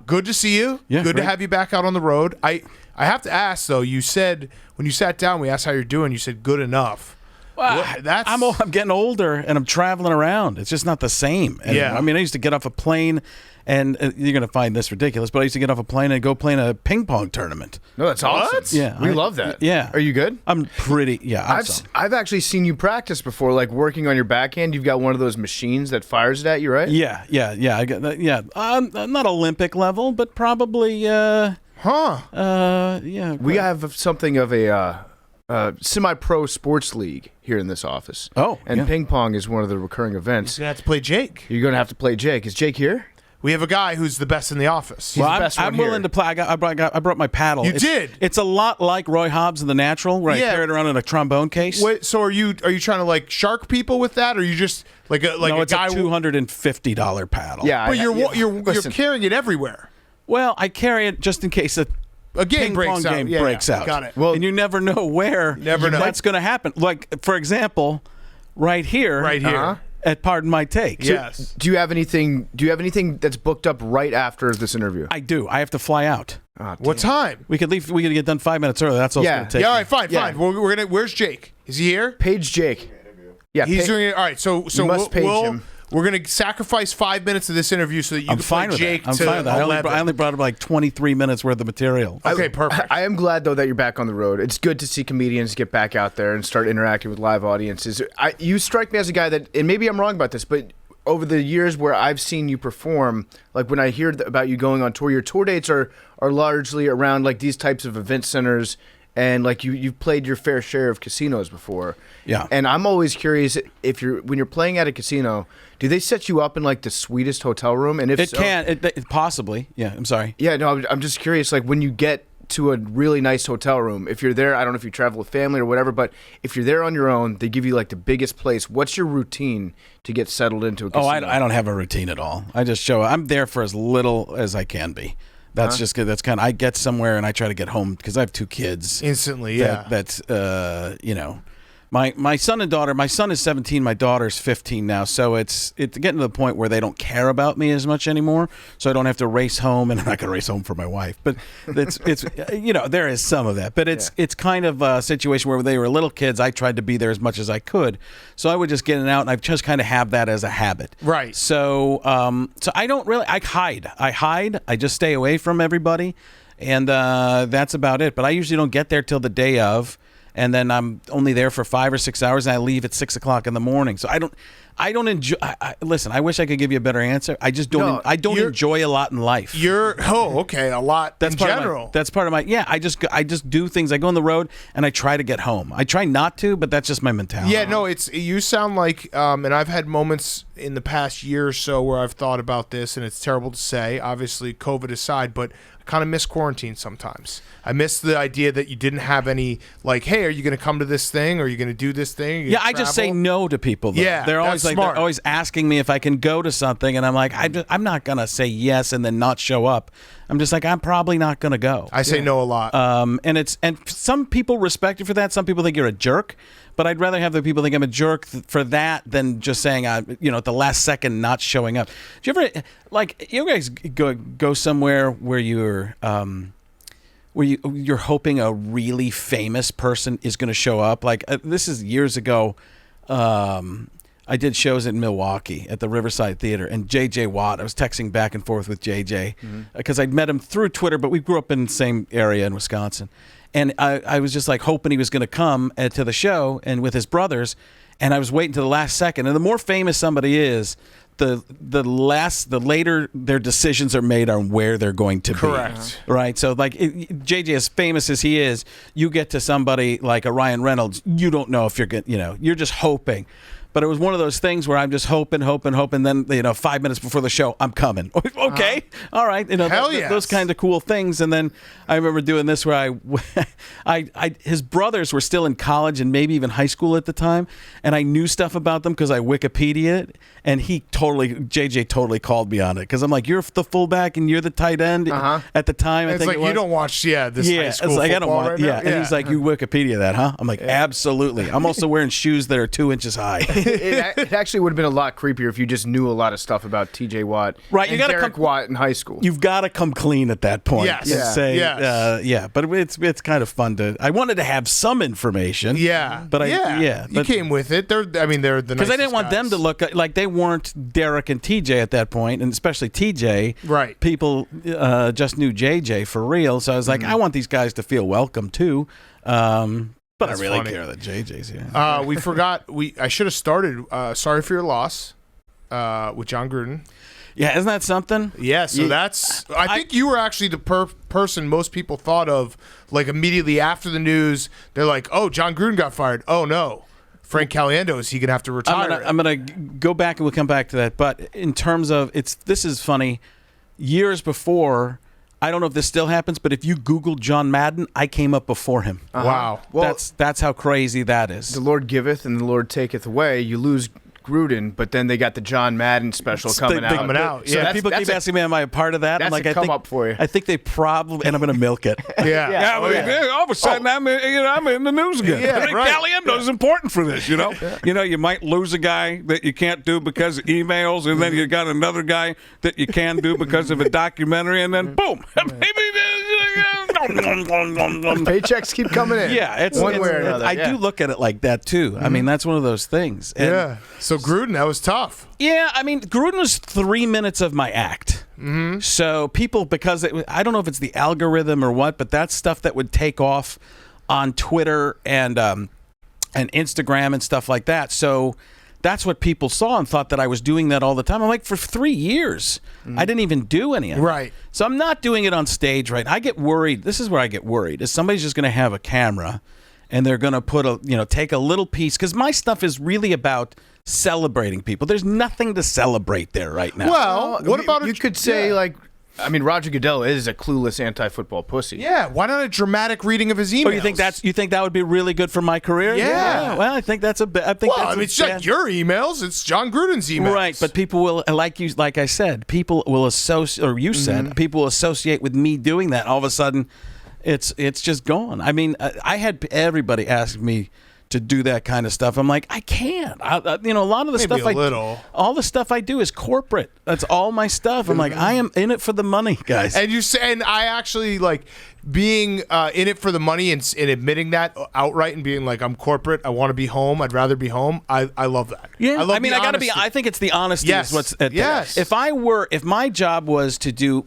Good to see you. Yeah, good to great. have you back out on the road. I have to ask, though, you said when you sat down, we asked how you're doing, you said good enough. Well, That's I'm getting older and I'm traveling around. It's just not the same. And, Yeah. I mean, I used to get off a plane, and you're going to find this ridiculous, but I used to get off a plane and go play in a ping pong tournament. No, that's awesome. What? Yeah, We love that. Yeah. Are you good? I'm pretty, yeah. Awesome. I've actually seen you practice before, like working on your backhand. You've got one of those machines that fires it at you, right? Yeah. I got that. Yeah. Not Olympic level, but probably, yeah. We have something of a semi-pro sports league here in this office. Oh, and yeah. ping pong is one of the recurring He's events. going to have to play Jake. You're going to have to play Jake. Is Jake here? We have a guy who's the best in the office. Well, Well, the best I'm one here. willing to play. I brought my paddle. You did? It's a lot like Roy Hobbs in The Natural, where Yeah. I carry it around in a trombone case. Wait, so are you trying to like shark people with that, or are you just like a no, a it's guy? a $250 paddle. Yeah. But you're Listen, carrying it everywhere. Well, I carry it just in case a A game ping breaks pong out. game Yeah, breaks yeah, out. Got it. Well, and you never know where Never know. that's going to happen. Like, for example, right here. Right here. Uh-huh. At Pardon My Take. Yes. Do you have anything that's booked up right after this interview? I do. I have to fly out. What time? We could leave. We could get done 5 minutes early. That's all Yeah. it's going to take. Yeah. All right. Fine. Yeah. Fine. We're gonna. Where's Jake? Is he here? Page Jake. Yeah, He's doing it. All right. So must page him. We're gonna sacrifice 5 minutes of this interview so that you I'm can fine play with Jake that. I'm to fine with that. 11. I only brought up like 23 minutes worth of material. Okay. Perfect. I am glad though that you're back on the road. It's good to see comedians get back out there and start interacting with live audiences. You strike me as a guy that, and maybe I'm wrong about this, but over the years where I've seen you perform, like when I hear about you going on tour, your tour dates are largely around like these types of event centers, and like you've played your fair share of casinos before. Yeah. And I'm always curious when you're playing at a casino, do they set you up in like the sweetest hotel room? And if It so, can. It possibly. Yeah. I'm sorry. Yeah, no, I'm just curious, like when you get to a really nice hotel room, if you're there, I don't know if you travel with family or whatever, but if you're there on your own, they give you like the biggest place. What's your routine to get settled into a casino? Oh, I don't have a routine at all. I just show. I'm there for as little as I can be. That's just good. That's kind of. I get somewhere and I try to get home because I have 2 kids. Instantly. Yeah. That's my son and daughter. My son is 17. My daughter's 15 now. So it's getting to the point where they don't care about me as much anymore. So I don't have to race home, and I'm not going to race home for my wife. But it's there is some of that. But it's kind of a situation where they were little kids. I tried to be there as much as I could. So I would just get in and out, and I just kind of have that as a habit. Right. So so I don't really. I hide. I just stay away from everybody, and that's about it. But I usually don't get there till the day of. And then I'm only there for 5 or 6 hours, and I leave at 6 o'clock in the morning. So I don't enjoy. Listen, I wish I could give you a better answer. I just don't. I don't enjoy a lot in life. A lot. That's in part general. That's part of my. Yeah, I just do things. I go on the road and I try to get home. I try not to, but that's just my mentality. Yeah, no, you sound like, and I've had moments in the past year or so where I've thought about this, and it's terrible to say, obviously COVID aside, but I kind of miss quarantine sometimes. I miss the idea that you didn't have any, like, hey, are you going to come to this thing? Or are you going to do this thing? Yeah, I just say no to people. Though. Yeah, they're always that's like smart. they're always asking me if I can go to something, and I'm like, I'm not gonna say yes and then not show up. I'm just like, I'm probably not gonna go. I say no a lot. And some people respect you for that. Some people think you're a jerk. But I'd rather have the people think I'm a jerk for that than just saying, at the last second not showing up. Do you ever, you guys go somewhere where you're hoping a really famous person is going to show up? Like this is years ago. I did shows in Milwaukee at the Riverside Theater, and J.J. Watt. I was texting back and forth with J.J. because I'd met him through Twitter, but we grew up in the same area in Wisconsin. And I was just like hoping he was going to come to the show and with his brothers, and I was waiting to the last second. And the more famous somebody is, the later their decisions are made on where they're going to be. Correct. Right. So like JJ, as famous as he is, you get to somebody like a Ryan Reynolds, you don't know if you're just hoping. But it was one of those things where I'm just hoping. Then 5 minutes before the show, I'm coming. Okay, all right. Hell yes. Those kinds of cool things. And then I remember doing this where his brothers were still in college and maybe even high school at the time, and I knew stuff about them because I Wikipedia'd. And JJ totally called me on it because I'm like, you're the fullback and you're the tight end at the time. It's like you don't watch this high school it's like, football I don't want, right now? And he's like, you Wikipedia that, huh? I'm like, absolutely. I'm also wearing shoes that are 2 inches high. It actually would have been a lot creepier if you just knew a lot of stuff about T.J. Watt, right? And Derek Watt in high school. You've got to come clean at that point. Yes. And say, yes. But it's kind of fun to. I wanted to have some information. Yeah, but you came with it. They're the because I didn't want them to look like they weren't Derek and TJ at that point, and especially TJ. Right. People just knew JJ for real, so I was like, I want these guys to feel welcome too. But I really care that JJ's here. We forgot. I should have started. Sorry for your loss, with John Gruden. Yeah, isn't that something? Yeah. So that's. I think you were actually the person most people thought of. Like immediately after the news, they're like, "Oh, John Gruden got fired. Oh no, Frank Caliendo, is he gonna have to retire?" I'm gonna go back and we'll come back to that. But in terms of this is funny. Years before. I don't know if this still happens, but if you Google John Madden, I came up before him. Wow. Well, that's how crazy that is. The Lord giveth and the Lord taketh away. You lose Gruden, but then they got the John Madden special coming out. So people keep asking me, am I a part of that? That's I'm like, a come up for you. I think they probably, and I'm going to milk it. All of a sudden, I'm in the news again. Yeah, Caliendo is important for this, You might lose a guy that you can't do because of emails, and then you got another guy that you can do because of a documentary, and then boom. Paychecks keep coming in. Yeah, it's one way or another. I do look at it like that too. I mean, that's one of those things. And So Gruden, that was tough. Yeah, I mean, Gruden was 3 minutes of my act. Mm-hmm. So people, because I don't know if it's the algorithm or what, but that's stuff that would take off on Twitter and Instagram and stuff like that. So that's what people saw and thought that I was doing that all the time. I'm like, for 3 years, I didn't even do any of it. Right. So I'm not doing it on stage, right? I get worried. This is where I get worried. Is somebody's just going to have a camera and they're going to take a little piece. Because my stuff is really about celebrating people. There's nothing to celebrate there right now. Well, what about you could say Roger Goodell is a clueless anti-football pussy. Yeah, why not a dramatic reading of his emails? Oh, you think that would be really good for my career? Yeah. Well, I think that's a bit. It's like your emails. It's John Gruden's emails. Right, but people will, like I said, people will associate, or you said, people will associate with me doing that. All of a sudden, it's just gone. I mean, I had everybody ask me, to do that kind of stuff. I'm like, I can't. A lot of the Maybe stuff all the stuff I do is corporate. That's all my stuff. I'm like, I am in it for the money, guys. And you say, and I actually like being in it for the money and admitting that outright and being like, I'm corporate. I want to be home. I'd rather be home. I love that. Yeah, I mean, I got to be. I think it's the honesty. Yes. Is what's Yes. If my job was to do,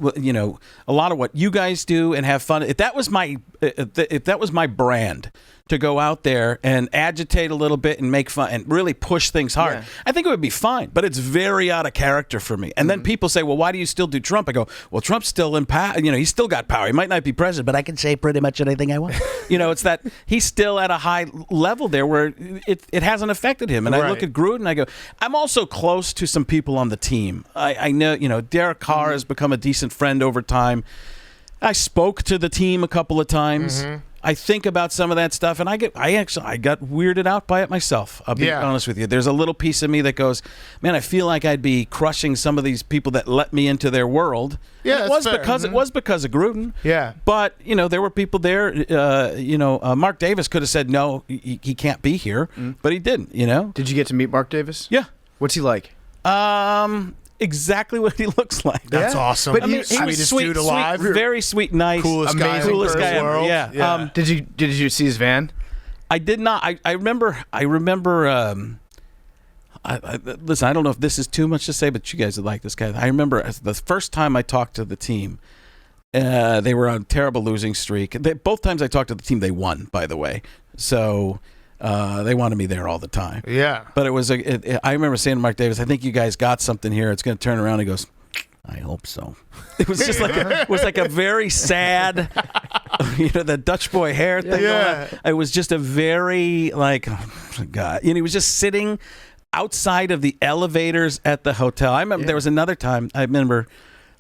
a lot of what you guys do and have fun. If that was my brand, to go out there and agitate a little bit and make fun and really push things hard, I think it would be fine. But it's very out of character for me. And then people say, well, why do you still do Trump? I go, well, Trump's still in power. He's still got power. He might not be president, but I can say pretty much anything I want. It's that he's still at a high level there where it hasn't affected him. And I look at Gruden and I go, I'm also close to some people on the team. I know, Derek Carr has become a decent friend over time. I spoke to the team a couple of times. I think about some of that stuff, and I got weirded out by it myself. I'll be honest with you. There's a little piece of me that goes, man, I feel like I'd be crushing some of these people that let me into their world. Yeah, it was because it was because of Gruden. Yeah, but there were people there. Mark Davis could have said no, he can't be here, but he didn't. Did you get to meet Mark Davis? Yeah. What's he like? Exactly what he looks like. That's awesome. But he was sweet, dude alive. very sweet, nice, coolest guy in the coolest guy ever. world. Yeah. Did you see his van? I did not. I remember. Listen, I don't know if this is too much to say, but you guys would like this guy. I remember the first time I talked to the team. They were on a terrible losing streak. Both times I talked to the team, they won. By the way, so. They wanted me there all the time. Yeah. But it was I remember saying to Mark Davis, I think you guys got something here. It's going to turn around. He goes, I hope so. It was just like a very sad, the Dutch boy hair thing. Yeah. It was just a very oh my God. He was just sitting outside of the elevators at the hotel. I remember there was another time. I remember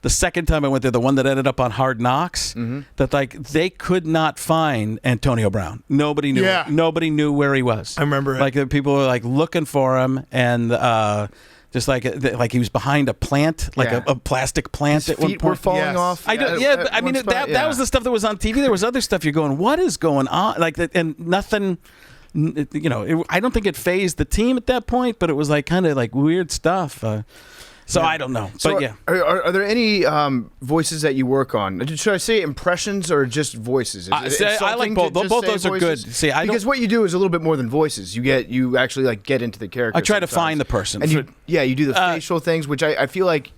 the second time I went there, the one that ended up on Hard Knocks, that they could not find Antonio Brown. Nobody knew. Yeah. Nobody knew where he was. I remember it. Like the people were looking for him, and just like he was behind a plant, a plastic plant. His at one feet were point. falling off. I don't. Yeah, but, I mean that was the stuff that was on TV. There was other stuff you're going, what is going on? And nothing. I don't think it phased the team at that point, but it was kind of weird stuff. So I don't know, So but yeah. Are there any voices that you work on? Should I say impressions or just voices? I like both. Both those are good. See, because what you do is a little bit more than voices. You actually get into the character. I try to find the person, and you do the facial things, which I feel like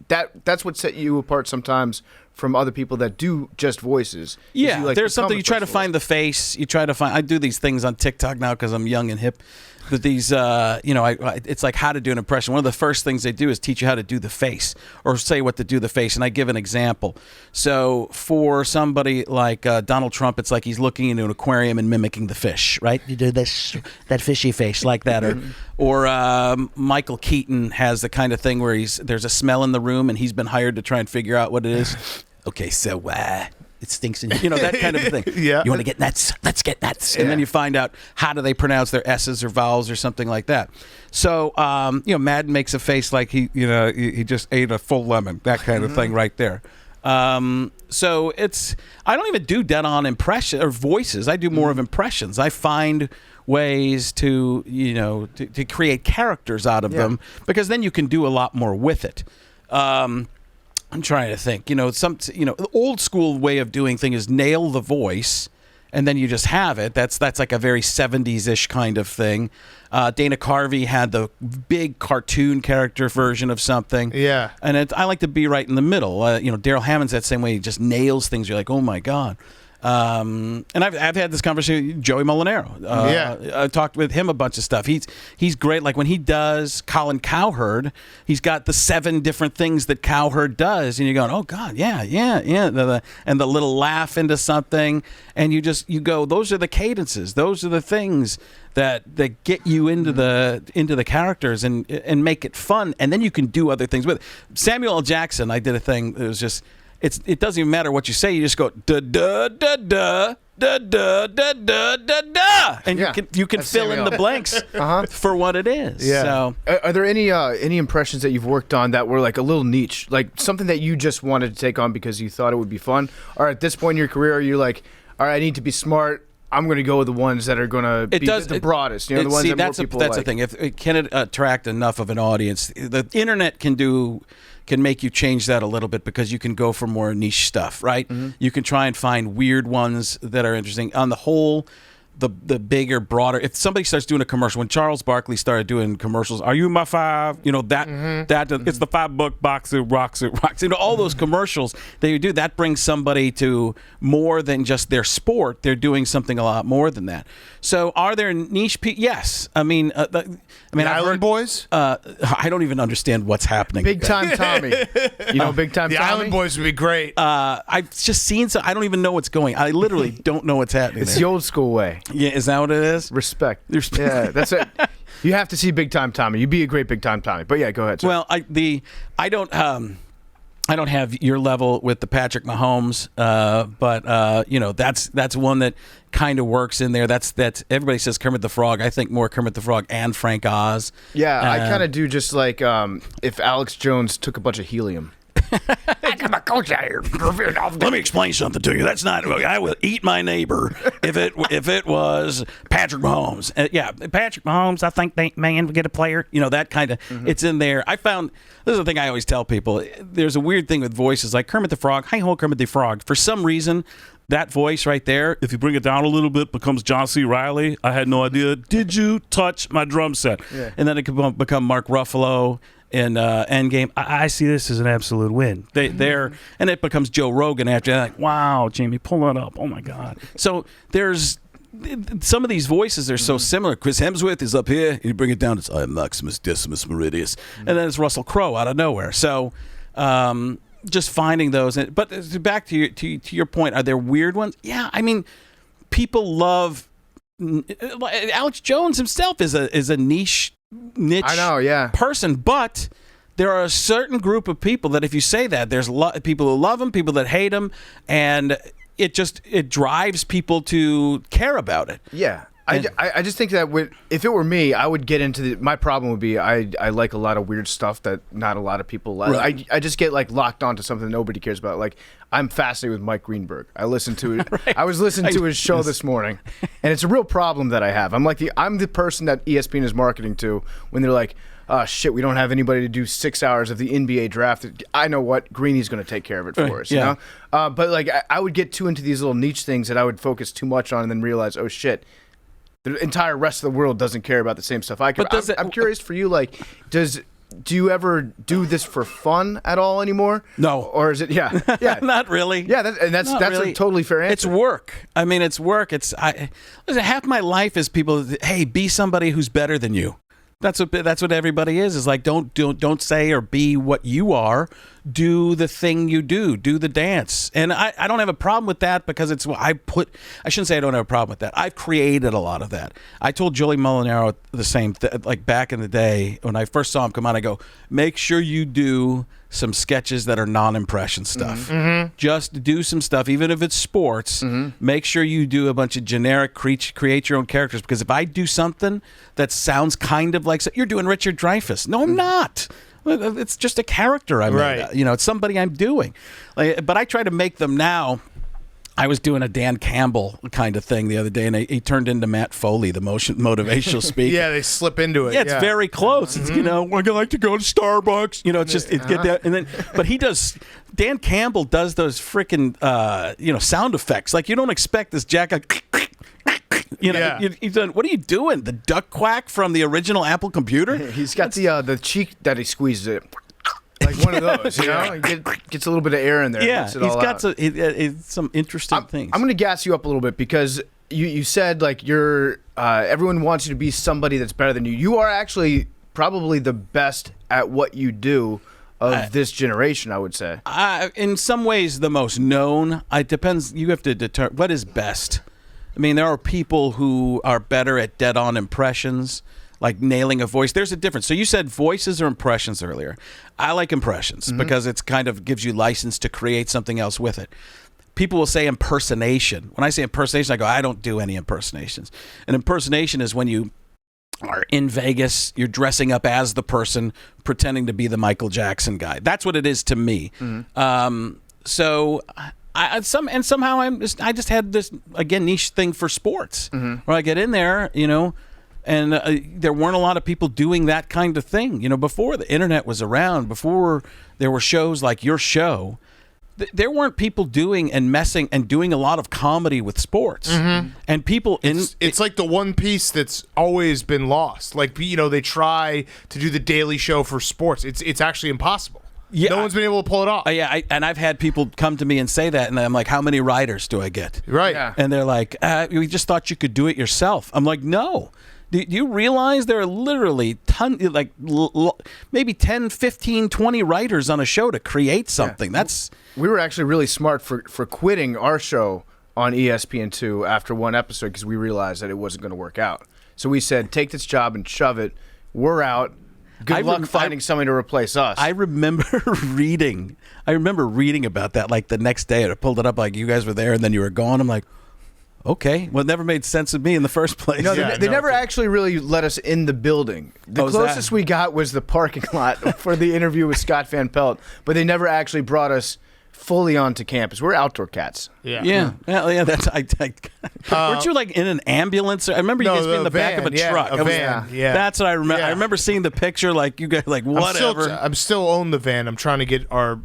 that's what set you apart sometimes from other people that do just voices. Yeah, there's something you try to find the face. You try to find. I do these things on TikTok now because I'm young and hip. That these, it's like how to do an impression. One of the first things they do is teach you how to do the face or say what to do the face. And I give an example. So for somebody like Donald Trump, it's like he's looking into an aquarium and mimicking the fish, right? You do that fishy face like that. Or Michael Keaton has the kind of thing where there's a smell in the room and he's been hired to try and figure out what it is. Okay, so it stinks in that kind of a thing. Yeah. You want to get nuts? Let's get nuts. And then you find out how do they pronounce their S's or vowels or something like that. So, Madden makes a face like he just ate a full lemon, that kind of thing right there. So I don't even do dead on impression or voices. I do more of impressions. I find ways to create characters out of them because then you can do a lot more with it. I'm trying to think. The old school way of doing things is nail the voice, and then you just have it. That's like a very 70s-ish kind of thing. Dana Carvey had the big cartoon character version of something. Yeah. And I like to be right in the middle. Daryl Hammond's that same way. He just nails things. You're like, oh, my God. And I've had this conversation with Joey Molinaro. I talked with him a bunch of stuff. He's great. Like when he does Colin Cowherd, he's got the 7 different things that Cowherd does, and you're going, oh God, yeah. And the little laugh into something, and you go, those are the cadences. Those are the things that get you into the characters and make it fun, and then you can do other things with it. Samuel L. Jackson, I did a thing that was just. It doesn't even matter what you say. You just go da da da da da da da da da da, and you can fill in the blanks for what it is. Yeah. So, are there any impressions that you've worked on that were like a little niche, like something that you just wanted to take on because you thought it would be fun? Or at this point in your career, are you like, all right, I need to be smart. I'm going to go with the ones that are going to be the broadest. The ones that more people that's like. the thing. If it can attract enough of an audience, the internet can make you change that a little bit because you can go for more niche stuff, right? You can try and find weird ones that are interesting. On the whole, the bigger, broader. If somebody starts doing a commercial, when Charles Barkley started doing commercials, "Are you my five?" It's the $5 box that rocks. All those commercials they do that brings somebody to more than just their sport. They're doing something a lot more than that. So, are there niche people? Yes. The Island Boys. I don't even understand what's happening. Big Time Tommy. Big Time Tommy? The Island Boys would be great. I've just seen I don't even know what's going. I literally don't know what's happening. It's there. the old school way. Yeah, is that what it is? Respect. Yeah, that's it. You have to see Big Time Tommy. You'd be a great Big Time Tommy. But yeah, go ahead. Sir. Well, I don't have your level with the Patrick Mahomes, but that's one that kind of works in there. That's everybody says Kermit the Frog. I think more Kermit the Frog and Frank Oz. Yeah, I kind of do just like if Alex Jones took a bunch of helium. I got my coach out here. Let me explain something to you. That's not. I will eat my neighbor if it was Patrick Mahomes. Patrick Mahomes. I think man would get a player. That kind of. It's in there. I found this is the thing I always tell people. There's a weird thing with voices like Kermit the Frog. Hi ho, Kermit the Frog. For some reason, that voice right there, if you bring it down a little bit, becomes John C. Reilly. I had no idea. Did you touch my drum set? Yeah. And then it could become Mark Ruffalo. In Endgame, I see this as an absolute win. And it becomes Joe Rogan after that. Like, wow, Jamie, pull that up. Oh my God. So there's some of these voices are so similar. Chris Hemsworth is up here. You bring it down. It's I am Maximus Decimus Meridius, and then it's Russell Crowe out of nowhere. So just finding those. But back to your point, are there weird ones? Yeah, people love. Alex Jones himself is a niche I know, yeah. person, but there are a certain group of people that if you say that, there's people who love him, people that hate him, and it drives people to care about it. Yeah. I just think that if it were me, I would get into my problem would be I like a lot of weird stuff that not a lot of people like. Right. I just get like locked onto something nobody cares about. Like I'm fascinated with Mike Greenberg. I listened to it. Right. I was listening to his show this morning, and it's a real problem that I have. I'm the person that ESPN is marketing to when they're like, oh shit, we don't have anybody to do 6 hours of the NBA draft. I know what Greeny's going to take care of it for us. You know, but like I would get too into these little niche things that I would focus too much on, and then realize, oh shit. The entire rest of the world doesn't care about the same stuff I care about. I'm curious for you, like, do you ever do this for fun at all anymore? No. Or is it, yeah. Not really. Yeah, that's really. A totally fair answer. It's work. It's work. Listen, half my life is people, hey, be somebody who's better than you. That's what everybody is like, don't say or be what you are. Do the thing you do. Do the dance. And I don't have a problem with that because I shouldn't say I don't have a problem with that. I've created a lot of that. I told Joey Molinaro the same like back in the day when I first saw him come on, I go, make sure you do some sketches that are non-impression stuff. Mm-hmm. Just do some stuff, even if it's sports. Mm-hmm. Make sure you do a bunch of generic create your own characters, because if I do something that sounds kind of like you're doing Richard Dreyfuss. No, I'm not. It's just a character I'm right. It's somebody I'm doing. But I try to make them now. I was doing a Dan Campbell kind of thing the other day, and he turned into Matt Foley, the motivational speaker. Yeah, they slip into it. Yeah, it's very close. It's we're gonna like to go to Starbucks. It's just get that, and then but he does. Dan Campbell does those freaking sound effects. Like you don't expect this jack. He's done. What are you doing? The duck quack from the original Apple computer. He's got the cheek that he squeezes it. Like one of those, He gets a little bit of air in there. Yeah, he's got some interesting things. I'm going to gas you up a little bit because you said like you're everyone wants you to be somebody that's better than you. You are actually probably the best at what you do of this generation, I would say. In some ways, the most known. It depends. You have to determine what is best. There are people who are better at dead-on impressions. Like nailing a voice. There's a difference. So you said voices or impressions earlier. I like impressions because it's kind of gives you license to create something else with it. People will say impersonation. When I say impersonation, I go, I don't do any impersonations. An impersonation is when you are in Vegas, you're dressing up as the person, pretending to be the Michael Jackson guy. That's what it is to me. So somehow I just had this again niche thing for sports where I get in there, and there weren't a lot of people doing that kind of thing. Before the internet was around, before there were shows like your show, there weren't people doing and messing and doing a lot of comedy with sports. And people it's like the one piece that's always been lost. Like, they try to do the Daily Show for sports. It's actually impossible. Yeah, no one's been able to pull it off. And I've had people come to me and say that, and I'm like, how many writers do I get? Right. Yeah. And they're like, we just thought you could do it yourself. I'm like, no. Do you realize there are literally maybe 10, 15, 20 writers on a show to create something? We were actually really smart for quitting our show on ESPN2 after one episode because we realized that it wasn't going to work out. So we said, take this job and shove it. We're out. Good luck finding somebody to replace us. I remember reading about that like the next day. I pulled it up like you guys were there and then you were gone. I'm like, okay. Well, it never made sense with me in the first place. No, they never actually really let us in the building. The closest we got was the parking lot for the interview with Scott Van Pelt, but they never actually brought us fully onto campus. We're outdoor cats. Yeah. That's weren't you like in an ambulance? I remember you guys being in the back of a truck. A van. Yeah. That's what I remember. Yeah. I remember seeing the picture. Like you guys, like whatever. I'm still own the van. I'm trying to get our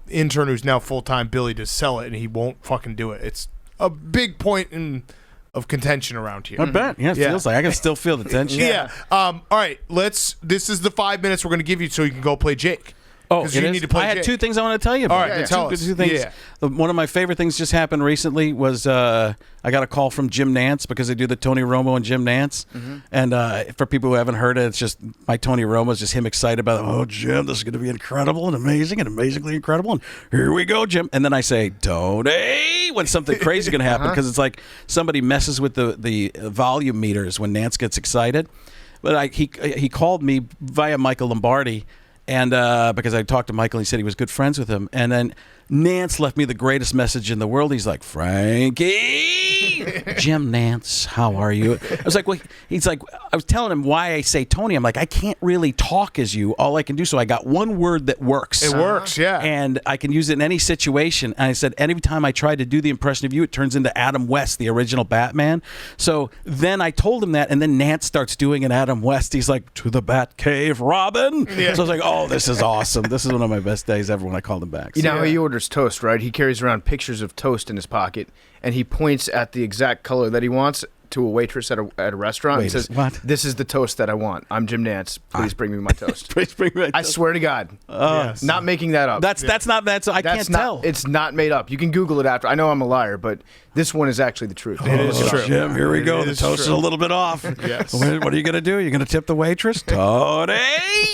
intern, who's now full time, Billy, to sell it, and he won't fucking do it. It's a big point of contention around here. I bet. Yeah, it feels like I can still feel the tension. Yeah. All right. This is the 5 minutes we're going to give you so you can go play Jake. Oh, you need to play I had Jake. two things I want to tell you about. All right, tell us. Two things. Yeah. One of my favorite things just happened recently was I got a call from Jim Nantz because they do the Tony Romo and Jim Nantz. And for people who haven't heard it, it's just my Tony Romo is just him excited about, oh, Jim, this is going to be incredible and amazing and amazingly incredible. And here we go, Jim. And then I say, Tony, when something crazy is going to happen because it's like somebody messes with the volume meters when Nantz gets excited. But he called me via Michael Lombardi. And because I talked to Michael, he said he was good friends with him. And then Nantz left me the greatest message in the world. He's like, Frankie, Jim Nantz, how are you? I was like, well, he's like, I was telling him why I say Tony. I'm like, I can't really talk as you. All I can do, so I got one word that works. It works, yeah. And I can use it in any situation. And I said, any time I try to do the impression of you, it turns into Adam West, the original Batman. So then I told him that, and then Nantz starts doing an Adam West. He's like, to the Bat Cave, Robin. Yeah. So I was like, oh, this is awesome. This is one of my best days ever when I called him back. You know how he orders toast, right? He carries around pictures of toast in his pocket, and he points at the exact color that he wants to a waitress at a restaurant and says, what? This is the toast that I want. I'm Jim Nantz. Please bring me my toast. Please bring me my toast. I swear to God. Not making that up. That's not that. So I can't tell. It's not made up. You can Google it after. I know I'm a liar, but this one is actually the truth. It is true. Jim, here we go. The toast is a little bit off. Yes. What are you going to do? You're going to tip the waitress? Tony!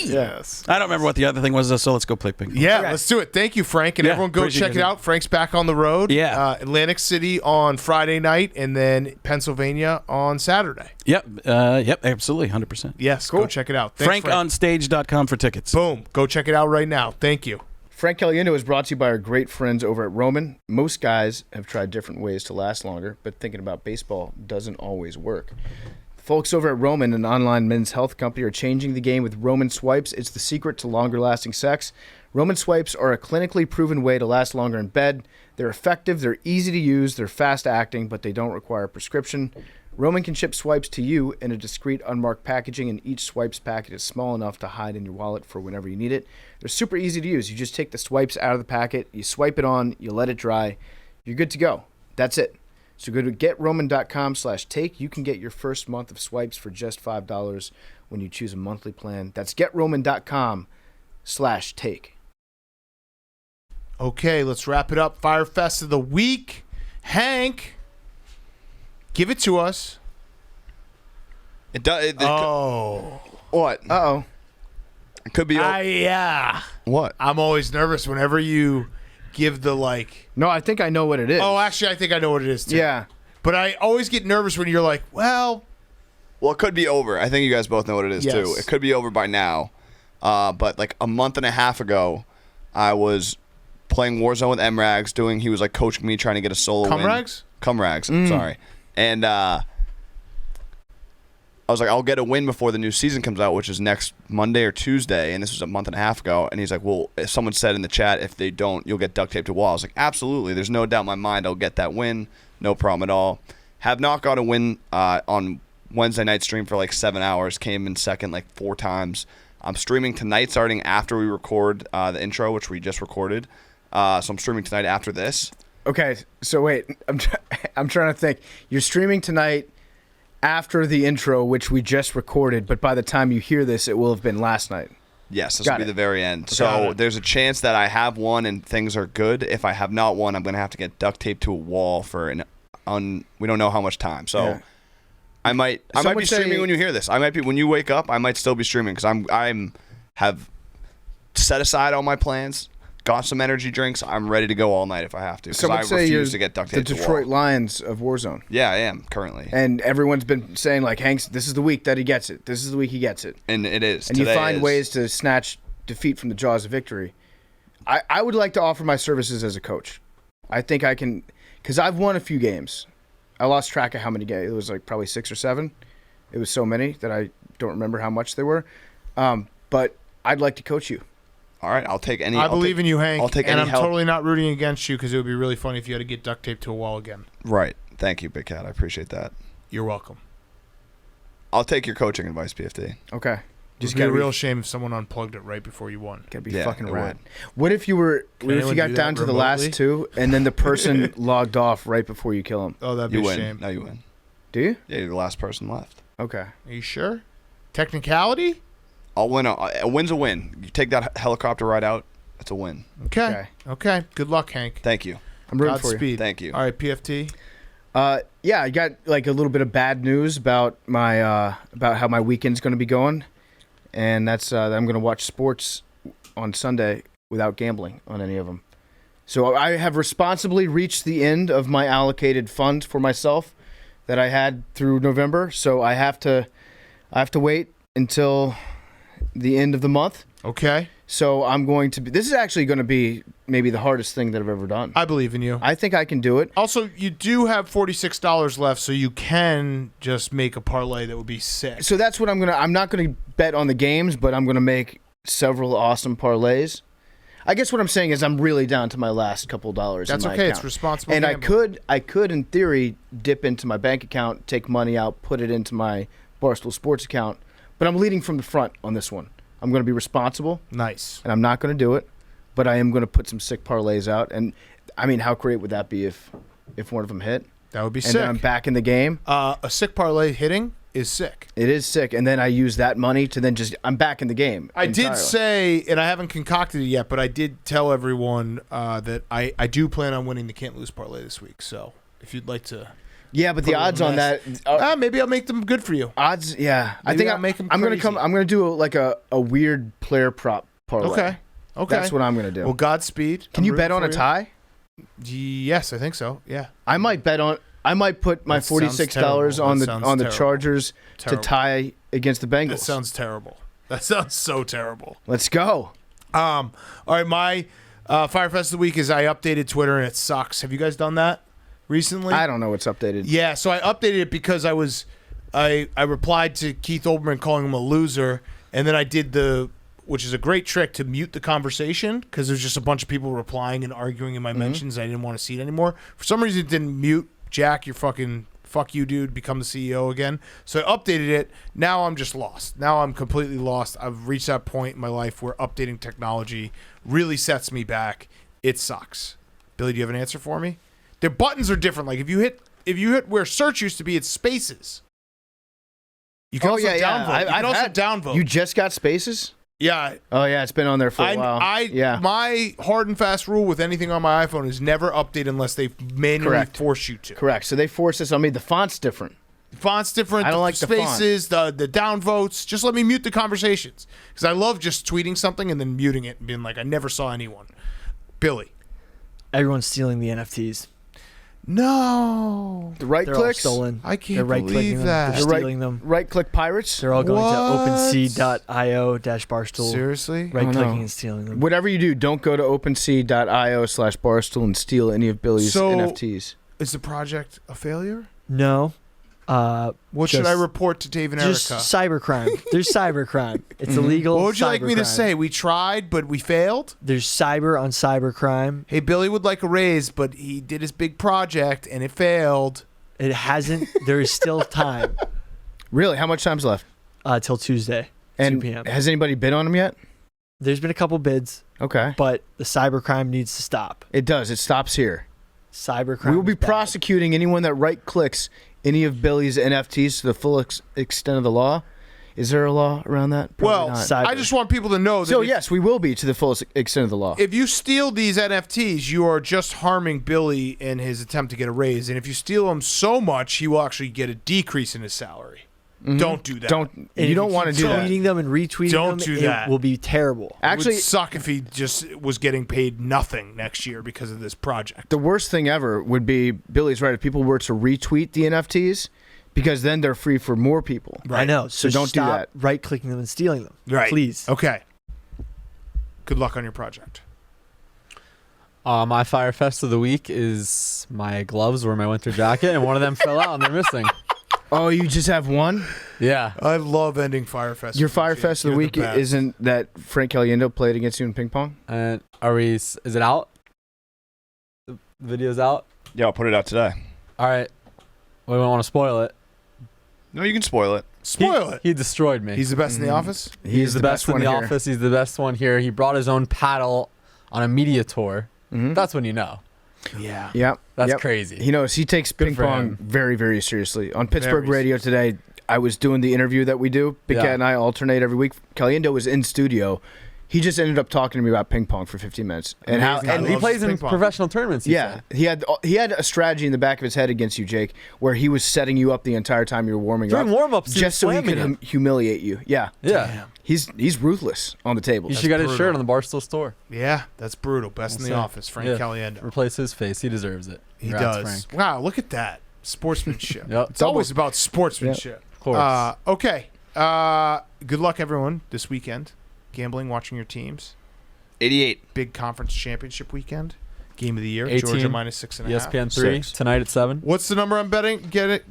Yes. I don't remember what the other thing was, so let's go play ping pong. Yeah, let's do it. Thank you, Frank. And everyone go check it out. Frank's back on the road. Yeah. Atlantic City on Friday night and then Pennsylvania on Saturday. Yep, absolutely, 100%. Yes, go check it out. Thanks, FrankOnStage.com for tickets. Boom. Go check it out right now. Thank you. Frank Caliendo is brought to you by our great friends over at Roman. Most guys have tried different ways to last longer, but thinking about baseball doesn't always work. The folks over at Roman, an online men's health company, are changing the game with Roman Swipes. It's the secret to longer-lasting sex. Roman Swipes are a clinically proven way to last longer in bed. They're effective, they're easy to use, they're fast-acting, but they don't require a prescription. Roman can ship swipes to you in a discreet, unmarked packaging, and each swipes packet is small enough to hide in your wallet for whenever you need it. They're super easy to use. You just take the swipes out of the packet, you swipe it on, you let it dry, you're good to go. That's it. So go to GetRoman.com/take. You can get your first month of swipes for just $5 when you choose a monthly plan. That's GetRoman.com/take. Okay, let's wrap it up. Fyre Fest of the week. Hank, give it to us. It does. What? Uh-oh. It could be. Yeah. What? I'm always nervous whenever you give the like. No, I think I know what it is. Oh, actually, I think I know what it is too. Yeah. But I always get nervous when you're like, well, it could be over. I think you guys both know what it is too. It could be over by now. But like a month and a half ago, I was playing Warzone with MRags. He was like coaching me, trying to get a solo win. Cumrags? Cumrags. Sorry. And I was like, I'll get a win before the new season comes out, which is next Monday or Tuesday. And this was a month and a half ago. And he's like, well, if someone said in the chat, if they don't, you'll get duct taped to a wall. I was like, absolutely. There's no doubt in my mind I'll get that win. No problem at all. Have not got a win on Wednesday night stream for like 7 hours. Came in second like 4 times. I'm streaming tonight starting after we record the intro, which we just recorded. So I'm streaming tonight after this. Okay, so wait. I'm trying to think. You're streaming tonight after the intro, which we just recorded, but by the time you hear this, it will have been last night. Yes, this will be the very end. So there's a chance that I have won and things are good. If I have not won, I'm going to have to get duct taped to a wall for we don't know how much time. So Yeah. I might be streaming when you hear this. I might be when you wake up. I might still be streaming because I'm have set aside all my plans. Got some energy drinks. I'm ready to go all night if I have to. Some would say you're to get duct the taped to a Detroit wall. Lions of Warzone. Yeah, I am currently. And everyone's been saying, like, Hanks, this is the week that he gets it. This is the week he gets it. And it is. And Today you find is. ways to snatch defeat from the jaws of victory. I would like to offer my services as a coach. I think I can, because I've won a few games. I lost track of how many games. It was like probably 6 or 7. It was so many that I don't remember how much they were. But I'd like to coach you. All right, I'll take any. I believe in you, Hank. I'll take and any I'm help. totally not rooting against you because it would be really funny if you had to get duct taped to a wall again. Right. Thank you, Big Cat. I appreciate that. You're welcome. I'll take your coaching advice, PFT. Okay. Just be a real shame if someone unplugged it right before you won. Gotta be Yeah, fucking it rad. would. What if you were? What if anyone you got do down that to the remotely? last 2 and then the person logged off right before you kill him? Oh, that'd be You a win. shame. No, you win. Do you? Yeah, you're the last person left. Okay. Are you sure? Technicality? I'll win. A win's a win. You take that helicopter ride out, it's a win. Okay. Okay. Good luck, Hank. Thank you. I'm rooting for you. Godspeed. Thank you. All right, PFT. Yeah, I got like a little bit of bad news about my about how my weekend's going to be going, and that's that I'm going to watch sports on Sunday without gambling on any of them. So I have responsibly reached the end of my allocated fund for myself that I had through November. So I have to wait until the end of the month. Okay. So I'm going to be. This is actually going to be maybe the hardest thing that I've ever done. I believe in you. I think I can do it. Also, you do have $46 left, so you can just make a parlay that would be sick. So that's what I'm gonna. I'm not gonna bet on the games, but I'm gonna make several awesome parlays. I guess what I'm saying is I'm really down to my last couple dollars. That's in my okay. account. It's responsible. And gambling. I could in theory dip into my bank account, take money out, put it into my Barstool Sports account. But I'm leading from the front on this one. I'm going to be responsible, Nice. and I'm not going to do it. But I am going to put some sick parlays out. And I mean, how great would that be if one of them hit? That would be And sick. then I'm back in the game. A sick parlay hitting is sick. It is sick. And then I use that money to then I'm back in the game. I did entirely. say, and I haven't concocted it yet, but I did tell everyone that I do plan on winning the can't lose parlay this week. So if you'd like to, Yeah, but the put a odds little on that maybe I'll make them good for you. odds. Yeah, I Maybe think I'll make 'em I'm gonna crazy. come. I'm gonna do a weird player prop parlay. Okay. That's what I'm gonna do. Well, Godspeed. Can I'm you bet rooting on for a you. tie? Yes, I think so. Yeah. I might bet on. I might put my That sounds $46 terrible. on That the sounds on the terrible. Chargers Terrible. to tie against the Bengals. That sounds terrible. That sounds so terrible. Let's go. All right, my Fyre Fest of the week is I updated Twitter and it sucks. Have you guys done that recently? I don't know what's updated. Yeah, so I updated it because I replied to Keith Olbermann calling him a loser, and then I did which is a great trick to mute the conversation because there's just a bunch of people replying and arguing in my mentions. I didn't want to see it anymore. For some reason, it didn't mute. Jack, you're fucking fuck you, dude. Become the CEO again. So I updated it. Now I'm just lost. Now I'm completely lost. I've reached that point in my life where updating technology really sets me back. It sucks. Billy, do you have an answer for me? Their buttons are different. Like if you hit where search used to be, it's spaces. You can also downvote. You can also downvote. You just got spaces? Yeah. Oh yeah, it's been on there for a while. Yeah. My hard and fast rule with anything on my iPhone is never update unless they manually Correct. force you to. Correct. So they forced this on me. The font's different. Font's different. I don't like the font. spaces, the downvotes. Just let me mute the conversations because I love just tweeting something and then muting it and being like, I never saw anyone. Billy. Everyone's stealing the NFTs. No. The right They're all clicks. stolen. I can't They're right-clicking believe them. that. They're The stealing them. Right click pirates. They're all going What? to OpenSea.io/Barstool. Seriously? Right-clicking Oh, no. and stealing them. Whatever you do, don't go to OpenSea.io/Barstool and steal any of Billy's So- NFTs. Is the project a failure? No, What should I report to Dave and Erica? Just cybercrime. There's cybercrime. It's illegal. What would you like me to cybercrime. say? We tried, but we failed? There's cyber on cybercrime. Hey, Billy would like a raise, but he did his big project, and it failed. It hasn't. There is still time Really? How much time's left? till Tuesday, And 2 p.m. has anybody bid on him yet? There's been a couple bids, Okay. but the cybercrime needs to stop. It does. It stops here. Cybercrime. We will be is bad. prosecuting anyone that right-clicks any of Billy's NFTs to the full extent of the law. Is there a law around that? Probably Well, not. Cyber. I just want people to know that So if, yes, we will be to the fullest extent of the law. if you steal these NFTs, you are just harming Billy in his attempt to get a raise. And if you steal them so much, he will actually get a decrease in his salary. Don't do that. Don't And you if don't want to keep do that? tweeting them and retweeting Don't them. do It that. will be terrible. It Actually, would suck if he just was getting paid nothing next year because of this project. the worst thing ever would be Billy's right. If people were to retweet the NFTs, because then they're free for more people. I know. So don't do stop that. right-clicking them and stealing them. Right. Please. Okay. Good luck on your project. My Fyre Fest of the week is my gloves or my winter jacket, and one of them fell out and they're missing. Oh, you just have one? Yeah. I love ending Fyre Fest. Your with Fyre you. Fest of You're the week best. isn't that Frank Caliendo played against you in ping pong? And is it out? The video's out? Yeah, I'll put it out today. All right. We don't want to spoil it. No, you can spoil it. Spoil it. He destroyed me. He's the best in the office. He's the best in one the here. office. He's the best one here. He brought his own paddle on a media tour. Mhm. That's when you know. Yeah. Yep. That's Yep. crazy. He knows. He takes ping for pong him. very, very seriously. On Pittsburgh Very radio today, I was doing the interview that we do. Big Yeah. Cat and I alternate every week. Caliendo was in studio. He just ended up talking to me about ping pong for 15 minutes. And how? Amazing. And I he love plays in ping pong. professional tournaments. he yeah, said. he had a strategy in the back of his head against you, Jake, where he was setting you up the entire time you were warming During up, warm-ups, he was just so he could slamming humiliate you. Yeah, Yeah. he's ruthless on the table. You should get his brutal. shirt on the Barstool store. Yeah, that's brutal. Best in the That's it. office, Frank Yeah. Caliendo. Replace his face. He deserves it. He Congrats, does. Frank. Wow, look at that. Sportsmanship. Yep. It's always about sportsmanship. Of course. Okay. Good luck, everyone, this weekend. Gambling, watching your teams. 88. Big conference championship weekend. Game of the year. 18. Georgia minus 6.5. ESPN 3 6. tonight at 7. What's the number I'm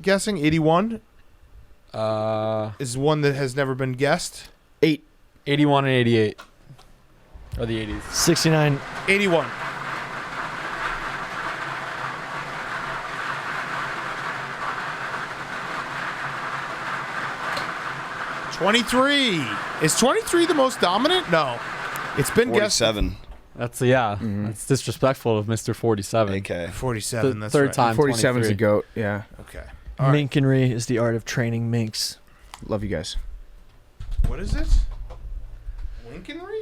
guessing? 81 is one that has never been guessed. 81 and 88. Or the 80s. 69. 81. Is 23 the most dominant? No. It's been guessed. 47. That's That's disrespectful of Mr. 47. AK. 47. That's third right. time. 47's a 23. goat. Yeah, Okay. All right. Minkinry is the art of training minks. love you guys. What is it? Lincolnry?